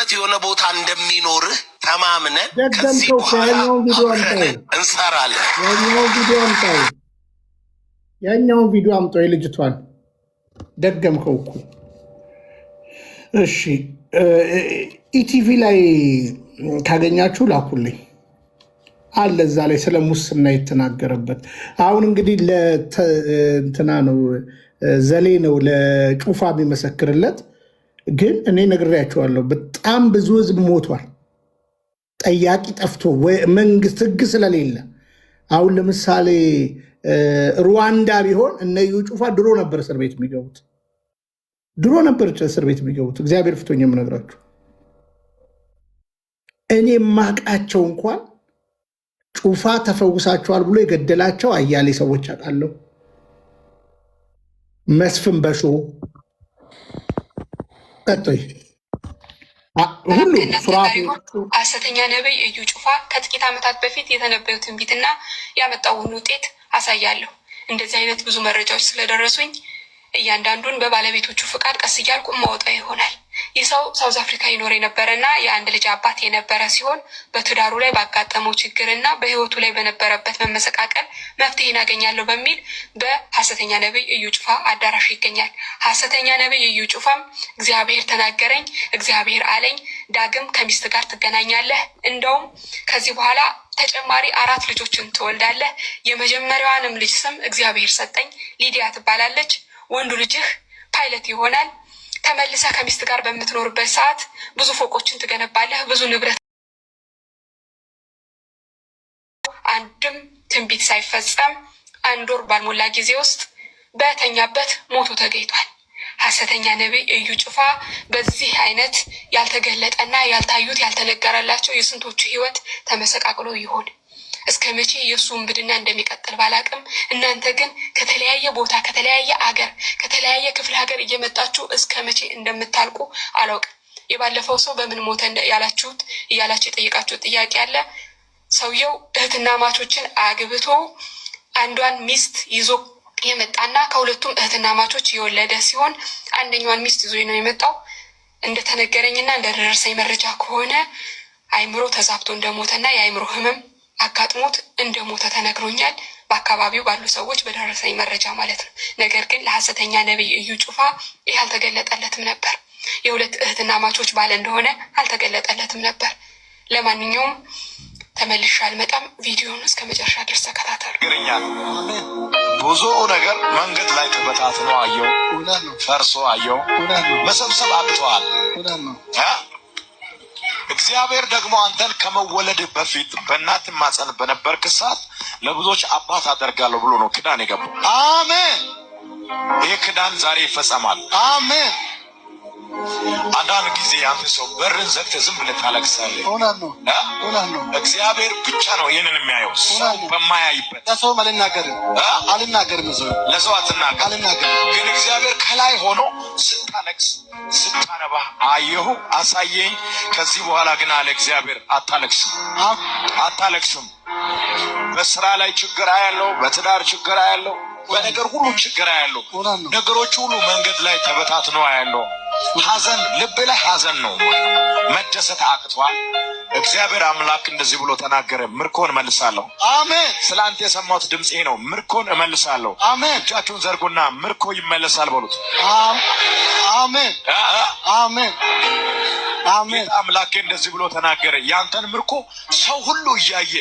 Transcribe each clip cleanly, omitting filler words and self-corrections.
ያለህበት የሆነ ቦታ እንደሚኖርህ ተማምነን ከዚህ በኋላ እንሰራለን። ያኛውን ቪዲዮ አምጣው የልጅቷን ደገምከው እኮ። እሺ ኢቲቪ ላይ ካገኛችሁ ላኩልኝ አለ። እዛ ላይ ስለ ሙስና የተናገረበት። አሁን እንግዲህ ለእንትና ነው ዘሌ ነው ለጩፋ የሚመሰክርለት። ግን እኔ ነግሬያቸዋለሁ፣ በጣም ብዙ ህዝብ ሞቷል። ጠያቂ ጠፍቶ መንግስት ህግ ስለሌለ። አሁን ለምሳሌ ሩዋንዳ ቢሆን እነ እዩ ጩፋ ድሮ ነበር እስር ቤት የሚገቡት፣ ድሮ ነበር እስር ቤት የሚገቡት። እግዚአብሔር ፍቶኝ የምነግራችሁ እኔ ማቃቸው እንኳን ጩፋ ተፈውሳቸዋል ብሎ የገደላቸው አያሌ ሰዎች አውቃለሁ። መስፍን በሾ ቀጥይ ሁሉ ሐሰተኛ ነብይ እዩ ጩፋ ከጥቂት ዓመታት በፊት የተነበየው ትንቢትና ያመጣውን ውጤት አሳያለሁ። እንደዚህ አይነት ብዙ መረጃዎች ስለደረሱኝ እያንዳንዱን በባለቤቶቹ ፍቃድ ቀስ እያልኩ ማወጣው ይሆናል። ይህ ሰው ሳውዝ አፍሪካ ይኖር የነበረና የአንድ ልጅ አባት የነበረ ሲሆን በትዳሩ ላይ ባጋጠመው ችግርና በህይወቱ ላይ በነበረበት መመሰቃቀል መፍትሄን አገኛለሁ በሚል በሐሰተኛ ነብይ እዩ ጩፋ አዳራሽ ይገኛል። ሐሰተኛ ነብይ እዩ ጩፋም እግዚአብሔር ተናገረኝ፣ እግዚአብሔር አለኝ፣ ዳግም ከሚስት ጋር ትገናኛለህ፣ እንደውም ከዚህ በኋላ ተጨማሪ 4 ልጆችን ትወልዳለህ፣ የመጀመሪያዋንም ልጅ ስም እግዚአብሔር ሰጠኝ፣ ሊዲያ ትባላለች፣ ወንዱ ልጅህ ፓይለት ይሆናል፣ ተመልሰ ከሚስት ጋር በምትኖርበት ሰዓት ብዙ ፎቆችን ትገነባለህ፣ ብዙ ንብረት። አንድም ትንቢት ሳይፈጸም 1 ወር ባልሞላ ጊዜ ውስጥ በተኛበት ሞቶ ተገኝቷል። ሐሰተኛ ነብይ እዩ ጩፋ በዚህ አይነት ያልተገለጠና ያልታዩት ያልተነገረላቸው የስንቶቹ ህይወት ተመሰቃቅሎ ይሆን? እስከ መቼ የእሱ ውንብድና እንደሚቀጥል ባላቅም፣ እናንተ ግን ከተለያየ ቦታ ከተለያየ አገር ከተለያየ ክፍለ ሀገር እየመጣችሁ እስከ መቼ እንደምታልቁ አላውቅም። የባለፈው ሰው በምን ሞተ እያላችሁ የጠየቃችሁ ጥያቄ አለ። ሰውየው እህትና ማቾችን አግብቶ አንዷን ሚስት ይዞ የመጣና ከሁለቱም እህትና ማቾች የወለደ ሲሆን አንደኛዋን ሚስት ይዞ ነው የመጣው። እንደተነገረኝና እንደደረሰኝ መረጃ ከሆነ አይምሮ ተዛብቶ እንደሞተና የአይምሮ ህመም አጋጥሞት እንደሞተ ተነግሮኛል። በአካባቢው ባሉ ሰዎች በደረሰኝ መረጃ ማለት ነው። ነገር ግን ለሐሰተኛ ነብይ እዩ ጩፋ ይህ አልተገለጠለትም ነበር። የሁለት እህትና ማቾች ባለ እንደሆነ አልተገለጠለትም ነበር። ለማንኛውም ተመልሼ አልመጣም። ቪዲዮውን እስከ መጨረሻ ድረስ ተከታተሉ። ብዙ ነገር መንገድ ላይ ተበታትኖ አየው፣ ፈርሶ አየው፣ መሰብሰብ አቅቷል። እግዚአብሔር ደግሞ አንተን ከመወለድ በፊት በእናት ማጸን በነበርክ ሰዓት ለብዙዎች አባት አደርጋለሁ ብሎ ነው ክዳን የገባው። አሜን። ይሄ ክዳን ዛሬ ይፈጸማል። አሜን። አንዳንድ ጊዜ አንተ ሰው በርን ዘግተህ ዝም ብለህ ታለቅሳለህ። እውነት ነው። እግዚአብሔር ብቻ ነው ይሄንን የሚያየው፣ ሰው በማያይበት። ለሰው አልናገርም፣ ለሰው አትናገር። ግን እግዚአብሔር ከላይ ሆኖ ስታለቅስ ስታነባ አየሁ፣ አሳየኝ። ከዚህ በኋላ ግን አለ እግዚአብሔር አታለቅስም። በስራ ላይ ችግር አያለው፣ በትዳር ችግር አያለው፣ በነገር ሁሉ ችግር አያለው። ነገሮች ሁሉ መንገድ ላይ ተበታትነው አያለው። ሐዘን ልብ ላይ ሐዘን ነው። መደሰት አቅቷል። እግዚአብሔር አምላክ እንደዚህ ብሎ ተናገረ፣ ምርኮን እመልሳለሁ። አሜን። ስላንተ የሰማሁት ድምጽ ይሄ ነው፣ ምርኮን እመልሳለሁ። አሜን። እጃችሁን ዘርጉና ምርኮ ይመለሳል በሉት። አሜን። አሜን። አሜን። አምላክ እንደዚህ ብሎ ተናገረ፣ ያንተን ምርኮ ሰው ሁሉ እያየ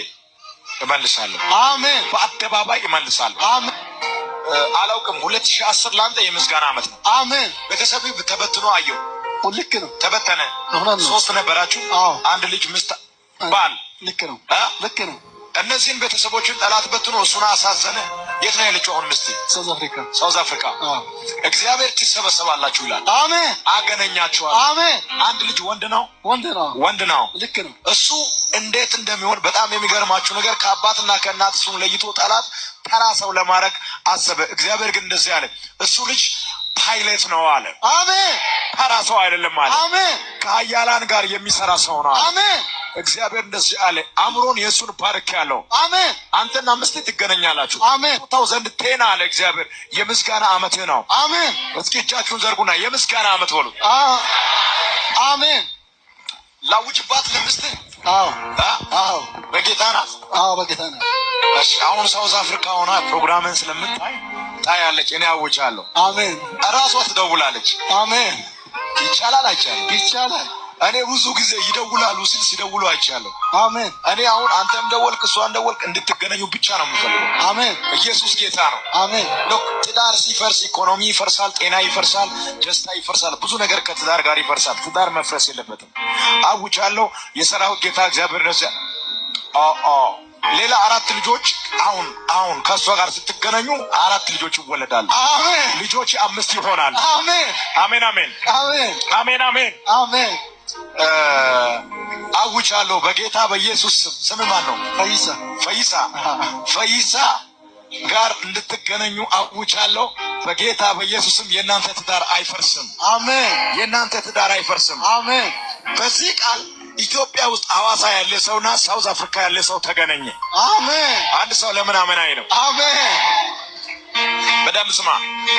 እመልሳለሁ። አሜን። በአደባባይ እመልሳለሁ። አሜን። አላውቅም 2010 ላንተ የምስጋና ዓመት ነው። አሜን። ቤተሰብ ተበትኖ አየው። ልክ ነው። ተበተነ። 3 ነበራችሁ። አንድ ልጅ ሚስት ባል። ልክ ነው። እነዚህን ቤተሰቦችን ጠላት በትኖ እሱን አሳዘነ። የት ነው ያለችው አሁን ሚስት? ሳውዝ አፍሪካ። እግዚአብሔር ትሰበሰባላችሁ ይላል። አሜን። አገናኛችኋል። አሜን። አንድ ልጅ ወንድ ነው። ልክ ነው። እሱ እንዴት እንደሚሆን በጣም የሚገርማችሁ ነገር ከአባትና ከእናት እሱን ለይቶ ጠላት ተራ ሰው ለማድረግ አሰበ። እግዚአብሔር ግን እንደዚህ አለ፣ እሱ ልጅ ፓይለት ነው አለ። አሜን። ተራ ሰው አይደለም አለ። አሜን። ከኃያላን ጋር የሚሰራ ሰው ነው አለ። አሜን። እግዚአብሔር እንደዚህ አለ፣ አምሮን የሱን ባርክ ያለው። አሜን። አንተና ሚስት ትገናኛላችሁ። አሜን። 2010 አለ እግዚአብሔር የምስጋና ዓመት ነው። አሜን። እስኪ እጃችሁን ዘርጉና የምስጋና ዓመት በሉ። አሜን። ላውጅባት ለምስትህ? አዎ በጌታ ናት። በጌታ ናት። እሺ አሁን ሳውዝ አፍሪካ ሆና ፕሮግራምን ስለምታይ ታያለች። እኔ አውጃለሁ። አሜን። እራሷ ትደውላለች። አሜን። ይቻላል አይቻልም? ይቻላል። እኔ ብዙ ጊዜ ይደውላሉ ሲል ሲደውሉ አይቻለሁ። አሜን። እኔ አሁን አንተም ደወልክ እሷን ደወልክ እንድትገናኙ ብቻ ነው የምፈልገው። አሜን። ኢየሱስ ጌታ ነው። አሜን። ሎክ ትዳር ሲፈርስ ኢኮኖሚ ይፈርሳል፣ ጤና ይፈርሳል፣ ደስታ ይፈርሳል፣ ብዙ ነገር ከትዳር ጋር ይፈርሳል። ትዳር መፍረስ የለበትም። አውጃለሁ። የሰራዊት ጌታ እግዚአብሔር ነዘ ሌላ 4 ልጆች አሁን ከእሷ ጋር ስትገናኙ 4 ልጆች ይወለዳሉ። አሜን። ልጆች 5 ይሆናሉ። አሜን። አሜን። አሜን። አሜን። አሜን። አሜን። አሜን። አውጃለሁ በጌታ በኢየሱስ ስም ማን ነው? ፈይሳ ጋር እንድትገናኙ አውጃለሁ በጌታ በኢየሱስም። የእናንተ ትዳር አይፈርስም። አሜን። የእናንተ ትዳር አይፈርስም። አሜን። በዚህ ቃል ኢትዮጵያ ውስጥ ሐዋሳ ያለ ሰውና ሳውዝ አፍሪካ ያለ ሰው ተገናኘ። አሜን። አንድ ሰው ለምን አሜን አይልም? አሜን። በደምብ ስማ።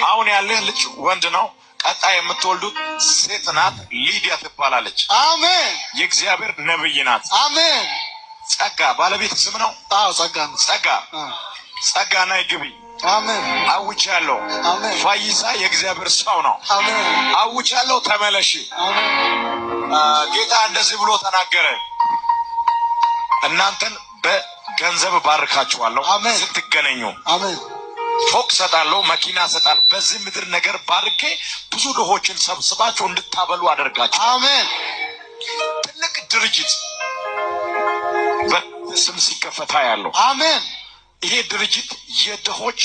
አሁን ያለህ ልጅ ወንድ ነው። ቀጣይ የምትወልዱት ሴት ናት። ሊዲያ ትባላለች። አሜን። የእግዚአብሔር ነብይ ናት። አሜን። ጸጋ ባለቤት ስም ነው። ጸጋ ናይ ግቢ። አሜን። አውጃለሁ። አሜን። ፈይሳ የእግዚአብሔር ሰው ነው። አሜን። አውጃለሁ። ተመለሽ። አሜን። ጌታ እንደዚህ ብሎ ተናገረ። እናንተን በገንዘብ ባርካችኋለሁ። ስትገናኙ አሜን። ፎቅ ሰጣለሁ፣ መኪና ሰጣለሁ። በዚህ ምድር ነገር ባርኬ ብዙ ድሆችን ሰብስባቸው እንድታበሉ አደርጋቸው። አሜን። ትልቅ ድርጅት በስም ሲከፈታ ያለው አሜን። ይሄ ድርጅት የድሆች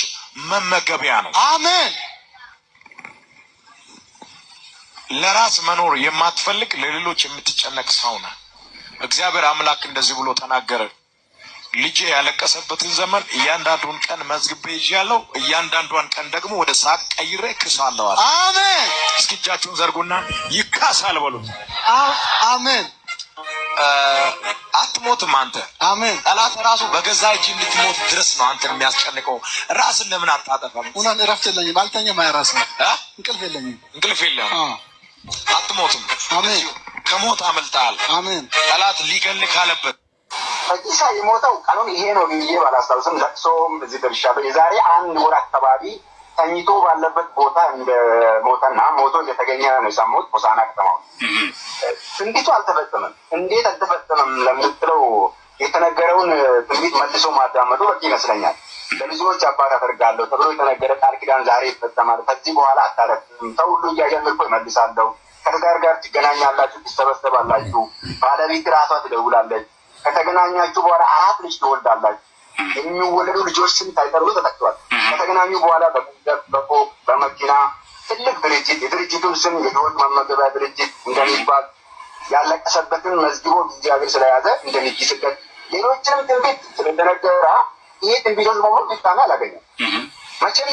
መመገቢያ ነው። አሜን። ለራስ መኖር የማትፈልግ ለሌሎች የምትጨነቅ ሰው ነህ። እግዚአብሔር አምላክ እንደዚህ ብሎ ተናገረ። ልጄ ያለቀሰበትን ዘመን እያንዳንዱን ቀን መዝግቤ ይዣለሁ። እያንዳንዷን ቀን ደግሞ ወደ ሳቅ ቀይሬ ክሳለሁ። አሜን። እስኪ እጃችሁን ዘርጉና ይካሳል በሉት። አሜን። አትሞትም አንተ። አሜን። ጠላት ራሱ በገዛ እጅ እንድትሞት ድረስ ነው አንተን የሚያስጨንቀው። ራስን ለምን አታጠፋም? ኡናን እረፍት የለኝም። አልተኛም። ራስ ነው። እንቅልፍ የለኝም። እንቅልፍ የለም። አትሞትም። አሜን። ከሞት አመልጣል። አሜን። ጠላት ሊገል ካለበት ፈይሳ የሞተው ቀኑን ይሄ ነው ብዬ ባላስታውስም ለቅሶም እዚህ ደርሻለሁ። የዛሬ 1 ወር አካባቢ ተኝቶ ባለበት ቦታ እንደሞተና ሞቶ እንደተገኘ ነው የሰማሁት። ሆሳዕና ከተማ ትንቢቱ አልተፈጸመም። እንዴት አልተፈጸመም ለምትለው የተነገረውን ትንቢት መልሶ ማዳመጡ በቂ ይመስለኛል። ለብዙዎች አባት አደርጋለሁ ተብሎ የተነገረ ቃል ኪዳን ዛሬ ይፈጸማል። ከዚህ በኋላ አታረፍም። ሰው ሁሉ እያየን እኮ ይመልሳለሁ። ከትዳር ጋር ትገናኛላችሁ፣ ትሰበሰባላችሁ። ባለቤት ራሷ ትደውላለች። ከተገናኛችሁ በኋላ 4 ልጅ ትወልዳላችሁ። የሚወለዱ ልጆች ስም ሳይጠሩ ተጠቅቷል። ከተገናኙ በኋላ በፎቅ በመኪና ትልቅ ድርጅት የድርጅቱን ስም የድሆች መመገቢያ ድርጅት እንደሚባል ያለቀሰበትን መዝግቦ እግዚአብሔር ስለያዘ እንደሚጅስበት ሌሎችንም ትንቢት ስለተነገረ ይሄ ትንቢቶች በሙሉ ፍጻሜ አላገኘም። መቼም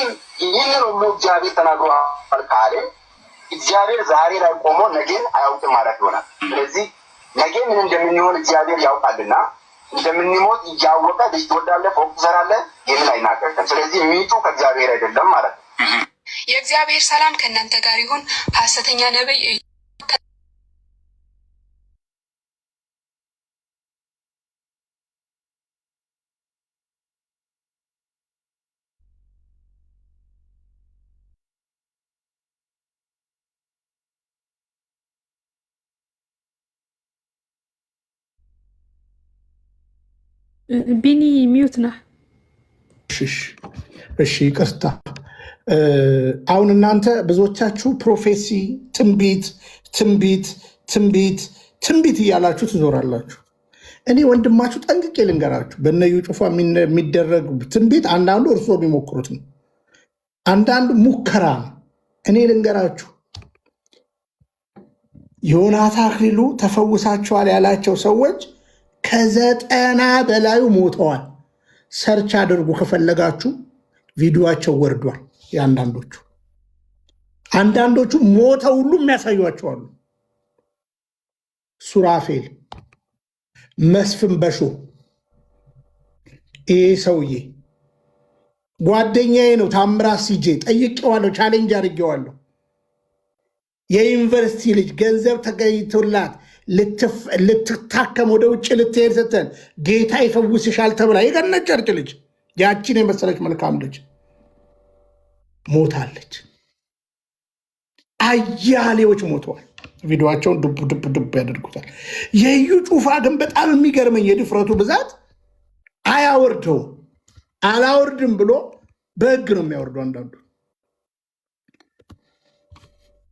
ይህንን ሁሉ እግዚአብሔር ተናግሯል ካለ እግዚአብሔር ዛሬ ላይ ቆሞ ነገን አያውቅም ማለት ይሆናል። ስለዚህ ነገ ምን እንደምንሆን እግዚአብሔር ያውቃልና እንደምንሞት እያወቀ ልጅ ትወልዳለህ፣ ፎቅ ትሰራለህ፣ ይህንን አይናገርም። ስለዚህ ምንጩ ከእግዚአብሔር አይደለም ማለት ነው። የእግዚአብሔር ሰላም ከእናንተ ጋር ይሁን። ሐሰተኛ ነብይ ቢኒ ሚዩት ነህ። እሺ ይቅርታ። አሁን እናንተ ብዙዎቻችሁ ፕሮፌሲ ትንቢት ትንቢት ትንቢት ትንቢት እያላችሁ ትዞራላችሁ። እኔ ወንድማችሁ ጠንቅቄ ልንገራችሁ፣ በነዩ ጩፋ የሚደረግ ትንቢት አንዳንዱ እርስዎ የሚሞክሩት ነው፣ አንዳንዱ ሙከራ ነው። እኔ ልንገራችሁ፣ ዮናታን አክሊሉ ተፈውሳቸዋል ያላቸው ሰዎች ከ90 በላዩ ሞተዋል። ሰርች አድርጉ ከፈለጋችሁ፣ ቪዲዮቸው ወርዷል። አንዳንዶቹ ሞተው ሁሉ የሚያሳዩቸዋሉ። ሱራፌል፣ መስፍን በሾ፣ ይሄ ሰውዬ ጓደኛዬ ነው። ታምራት ሲጄ ጠይቄዋለሁ፣ ቻሌንጅ አድርጌዋለሁ። የዩኒቨርሲቲ ልጅ ገንዘብ ተገኝቶላት ልትታከም ወደ ውጭ ልትሄድ ስትል ጌታ ይፈውስሻል ተብላ የገነት ጨርጭ ልጅ ያቺን የመሰለች መልካም ልጅ ሞታለች። አያሌዎች ሞተዋል። ቪዲዮቸውን ዱብ ያደርጉታል። የኢዩ ጩፋ ግን በጣም የሚገርመኝ የድፍረቱ ብዛት አያወርደው አላወርድም ብሎ በህግ ነው የሚያወርደው። አንዳንዱ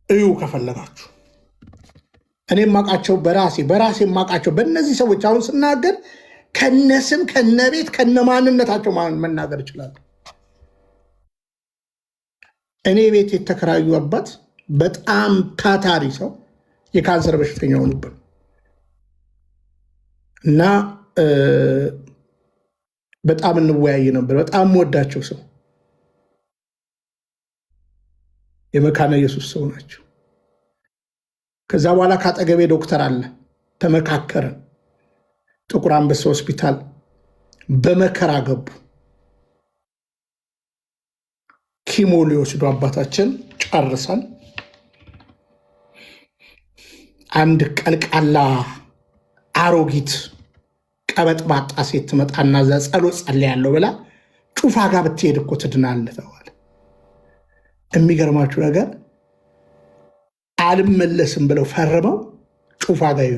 እዩ ከፈለጋችሁ እኔ ማቃቸው በራሴ ማቃቸው በእነዚህ ሰዎች አሁን ስናገር ከነስም ከነቤት ከነማንነታቸው መናገር ይችላል። እኔ ቤት የተከራዩ አባት በጣም ታታሪ ሰው የካንሰር በሽተኛ ሆኑብን እና በጣም እንወያይ ነበር። በጣም ወዳቸው ሰው የመካነ ኢየሱስ ሰው ናቸው። ከዛ በኋላ ካጠገቤ ዶክተር አለ። ተመካከረን። ጥቁር አንበሳ ሆስፒታል በመከራ ገቡ። ኪሞ ሊወስዱ አባታችን ጨርሰን አንድ ቀልቃላ አሮጊት ቀበጥባጣ ሴት ትመጣና እዛ ጸሎት ጸልያለሁ ብላ ጩፋ ጋር ብትሄድ እኮ ትድናለህ ተባለ። የሚገርማችሁ ነገር አልመለስም ብለው ፈርመው ጩፋ ጋር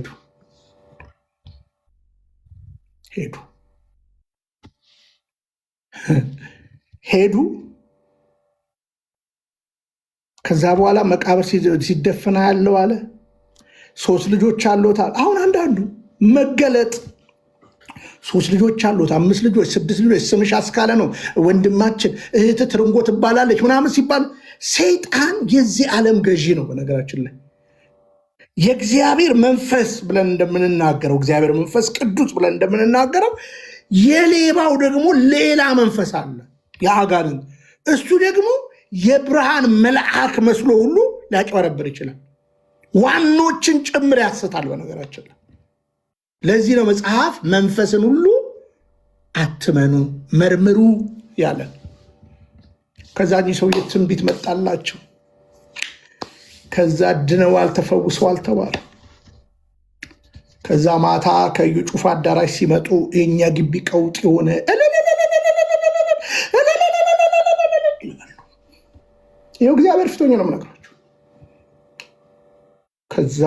ሄዱ። ከዛ በኋላ መቃብር ሲደፈና ያለው አለ 3 ልጆች አሉት። አሁን አንዳንዱ መገለጥ 3 ልጆች አሉት፣ 5 ልጆች፣ 6 ልጆች፣ ስምሽ አስካለ ነው፣ ወንድማችን እህት ትርንጎ ትባላለች ምናምን ሲባል ሰይጣን የዚህ ዓለም ገዢ ነው። በነገራችን ላይ የእግዚአብሔር መንፈስ ብለን እንደምንናገረው እግዚአብሔር መንፈስ ቅዱስ ብለን እንደምንናገረው የሌባው ደግሞ ሌላ መንፈስ አለ፣ የአጋንንት። እሱ ደግሞ የብርሃን መልአክ መስሎ ሁሉ ሊያጭበረብር ይችላል። ዋኖችን ጭምር ያስታል። በነገራችን ላይ ለዚህ ነው መጽሐፍ መንፈስን ሁሉ አትመኑ መርምሩ ያለን። ከዛ ሰውዬ ትንቢት መጣላቸው። ከዛ ድነዋል ተፈውሰዋል ተባለ። ከዛ ማታ ከዩ ጩፋ አዳራሽ ሲመጡ የኛ ግቢ ቀውጥ የሆነ ይኸው እግዚአብሔር ፍቶኝ ነው የምነግራችሁ። ከዛ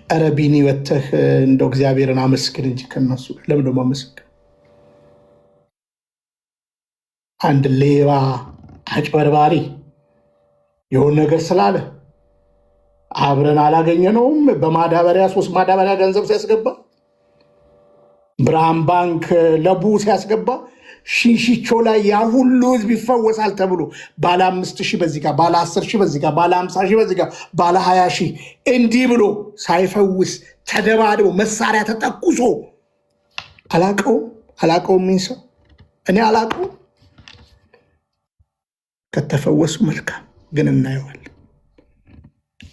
ኧረ ቢኒ ወተህ እንደው እግዚአብሔርን አመስግን እንጂ ከነሱ ለምን ደሞ አመስግን? አንድ ሌባ አጭበርባሪ የሆነ ነገር ስላለ አብረን አላገኘነውም። በማዳበሪያ 3 ማዳበሪያ ገንዘብ ሲያስገባ ብርሃን ባንክ ለቡ ሲያስገባ ሺንሺቾ ላይ ያ ሁሉ ህዝብ ይፈወሳል ተብሎ ባለ 5,000 በዚህ ጋር ባለ 10,000 በዚህ ጋር ባለ 50,000 በዚህ ጋር ባለ 20,000 እንዲህ ብሎ ሳይፈውስ ተደባድቦ መሳሪያ ተጠቁሶ አላቀውም ምን ሰው እኔ አላቀውም። ከተፈወሱ መልካም ግን እናየዋል።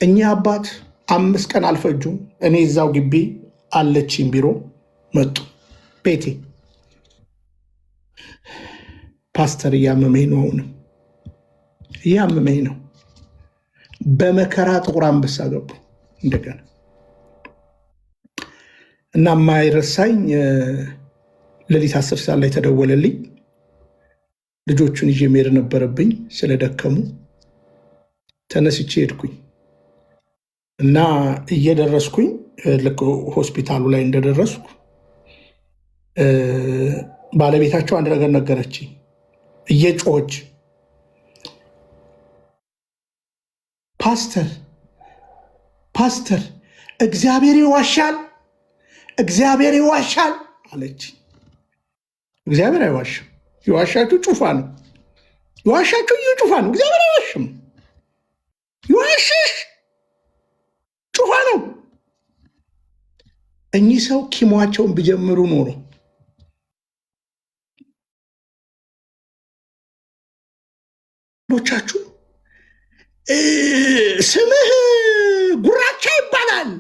እኛ አባት 5 ቀን አልፈጁም። እኔ እዛው ግቢ አለችኝ ቢሮ መጡ። ቤቴ ፓስተር እያመመኝ ነው፣ አሁንም እያመመኝ ነው። በመከራ ጥቁር አንበሳ ገቡ እንደገና እና ማይረሳኝ ሌሊት 10 ሰዓት ላይ ተደወለልኝ። ልጆቹን ይዤ መሄድ ነበረብኝ። ስለደከሙ ተነስቼ ሄድኩኝ እና እየደረስኩኝ ልክ ሆስፒታሉ ላይ እንደደረስኩ ባለቤታቸው አንድ ነገር ነገረችኝ እየጮች ፓስተር እግዚአብሔር ይዋሻል አለች። እግዚአብሔር አይዋሽም። የዋሻችሁ ጩፋ ነው። የዋሻችሁ እዩ ጩፋ ነው። እግዚአብሔር አይዋሽም። ይዋሽሽ ጩፋ ነው። እኚህ ሰው ኪሟቸውን ቢጀምሩ ኖሮ ሎቻችሁ ስምህ ጉራቻ ይባላል፣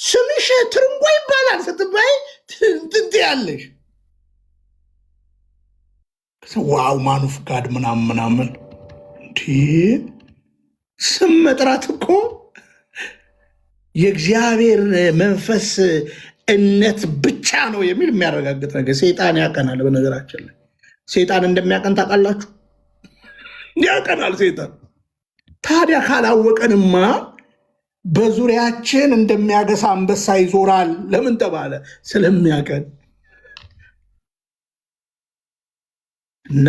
ስምሽ ትርንጎ ይባላል ስትባይ ትንት ያለሽ ዋው ማኑፍ ጋድ ምናምን እንዲህ ስም መጥራት እኮ የእግዚአብሔር መንፈስ እነት ብቻ ነው የሚል የሚያረጋግጥ ነገር ሰይጣን ያቀናል። በነገራችን ላይ ሰይጣን እንደሚያቀን ታውቃላችሁ? ያቀናል ሰይጣን። ታዲያ ካላወቀንማ በዙሪያችን እንደሚያገሳ አንበሳ ይዞራል። ለምን ተባለ? ስለሚያቀን እና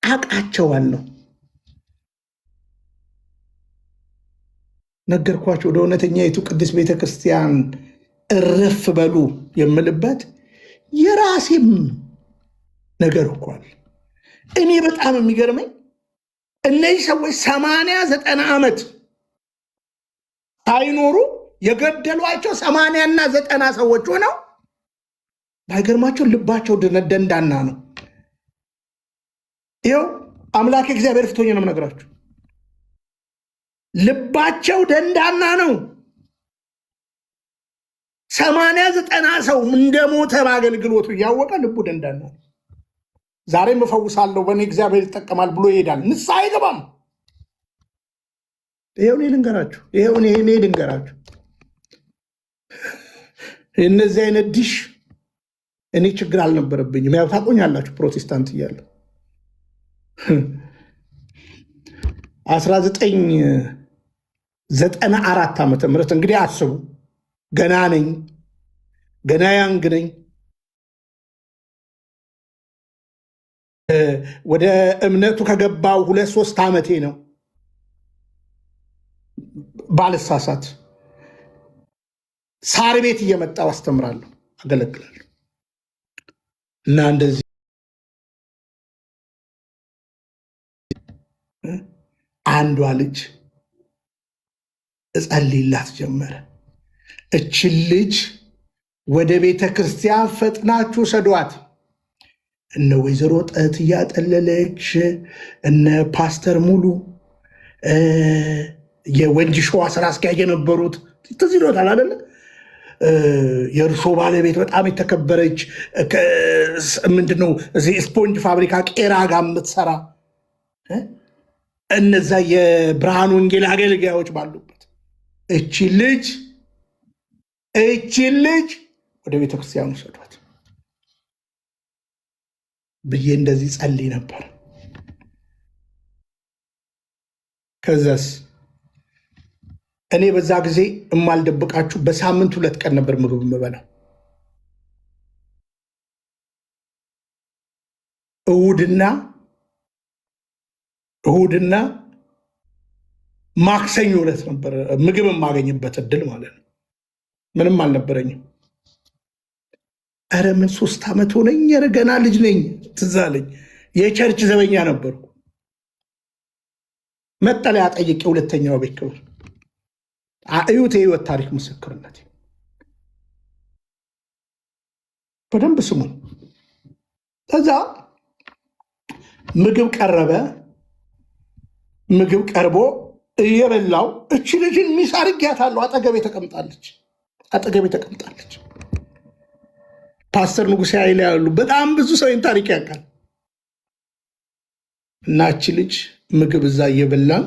አቃቸዋለሁ። ነገርኳቸው። ወደ እውነተኛይቱ ቅድስት ቤተክርስቲያን እረፍ በሉ የምልበት የራሴም ነገር እኳል። እኔ በጣም የሚገርመኝ እነዚህ ሰዎች 80-90 ዓመት ሳይኖሩ የገደሏቸው 80 እና 90 ሰዎች ሆነው ባይገርማቸው ልባቸው ደንዳና ነው። ይኸው አምላክ እግዚአብሔር ፍቶኝ ነው የምነግራችሁ። ልባቸው ደንዳና ነው። 80-90 ሰው እንደሞተ በአገልግሎቱ እያወቀ ልቡ ደንዳና ነው። ዛሬም እፈውሳለሁ በእኔ እግዚአብሔር ይጠቀማል ብሎ ይሄዳል። ንስሐ አይገባም። ይሄው እኔ ልንገራችሁ እነዚህ አይነት ዲሽ እኔ ችግር አልነበረብኝም። ያው ታውቁኛላችሁ ፕሮቴስታንት እያለሁ 1994 ዓመተ ምህረት እንግዲህ አስቡ። ገና ነኝ፣ ገና ያንግ ነኝ። ወደ እምነቱ ከገባው 2-3 ዓመቴ ነው ባልሳሳት። ሳር ቤት እየመጣው አስተምራለሁ፣ አገለግላለሁ። እና እንደዚህ አንዷ ልጅ እጸልይላት ጀመረ። እችን ልጅ ወደ ቤተ ክርስቲያን ፈጥናችሁ ሰዷት። እነ ወይዘሮ ጠት እያጠለለች እነ ፓስተር ሙሉ የወንጂ ሸዋ ስራ አስኪያጅ የነበሩት ትዝ ይሎታል አይደለ? የእርሾ ባለቤት በጣም የተከበረች ምንድነው እዚህ ስፖንጅ ፋብሪካ ቄራ ጋር የምትሰራ እነዛ የብርሃን ወንጌል አገልጋዮች ባሉበት እቺ ልጅ ወደ ቤተክርስቲያኑ ሰዷት ብዬ እንደዚህ ጸልይ ነበር። ከዛስ እኔ በዛ ጊዜ እማልደብቃችሁ በሳምንት 2 ቀን ነበር ምግብ የምበላው። እሁድና ማክሰኞ ዕለት ነበር ምግብ የማገኝበት እድል ማለት ነው። ምንም አልነበረኝም። ኧረ ምን 3 ዓመት ሆነኝ። ኧረ ገና ልጅ ነኝ። ትዝ አለኝ። የቸርች ዘበኛ ነበርኩ። መጠለያ ጠይቄ 2ኛው ቤት ክብር እዩት። የህይወት ታሪክ ምስክርነት በደንብ ስሙን። ከዛ ምግብ ቀረበ። ምግብ ቀርቦ እየበላው እቺ ልጅን ሚስ አድርጊያታለሁ። አጠገቤ ተቀምጣለች። ፓስተር ንጉሴ ኃይሌ ያሉ በጣም ብዙ ሰው ታሪክ ያውቃል። እና እቺ ልጅ ምግብ እዛ እየበላን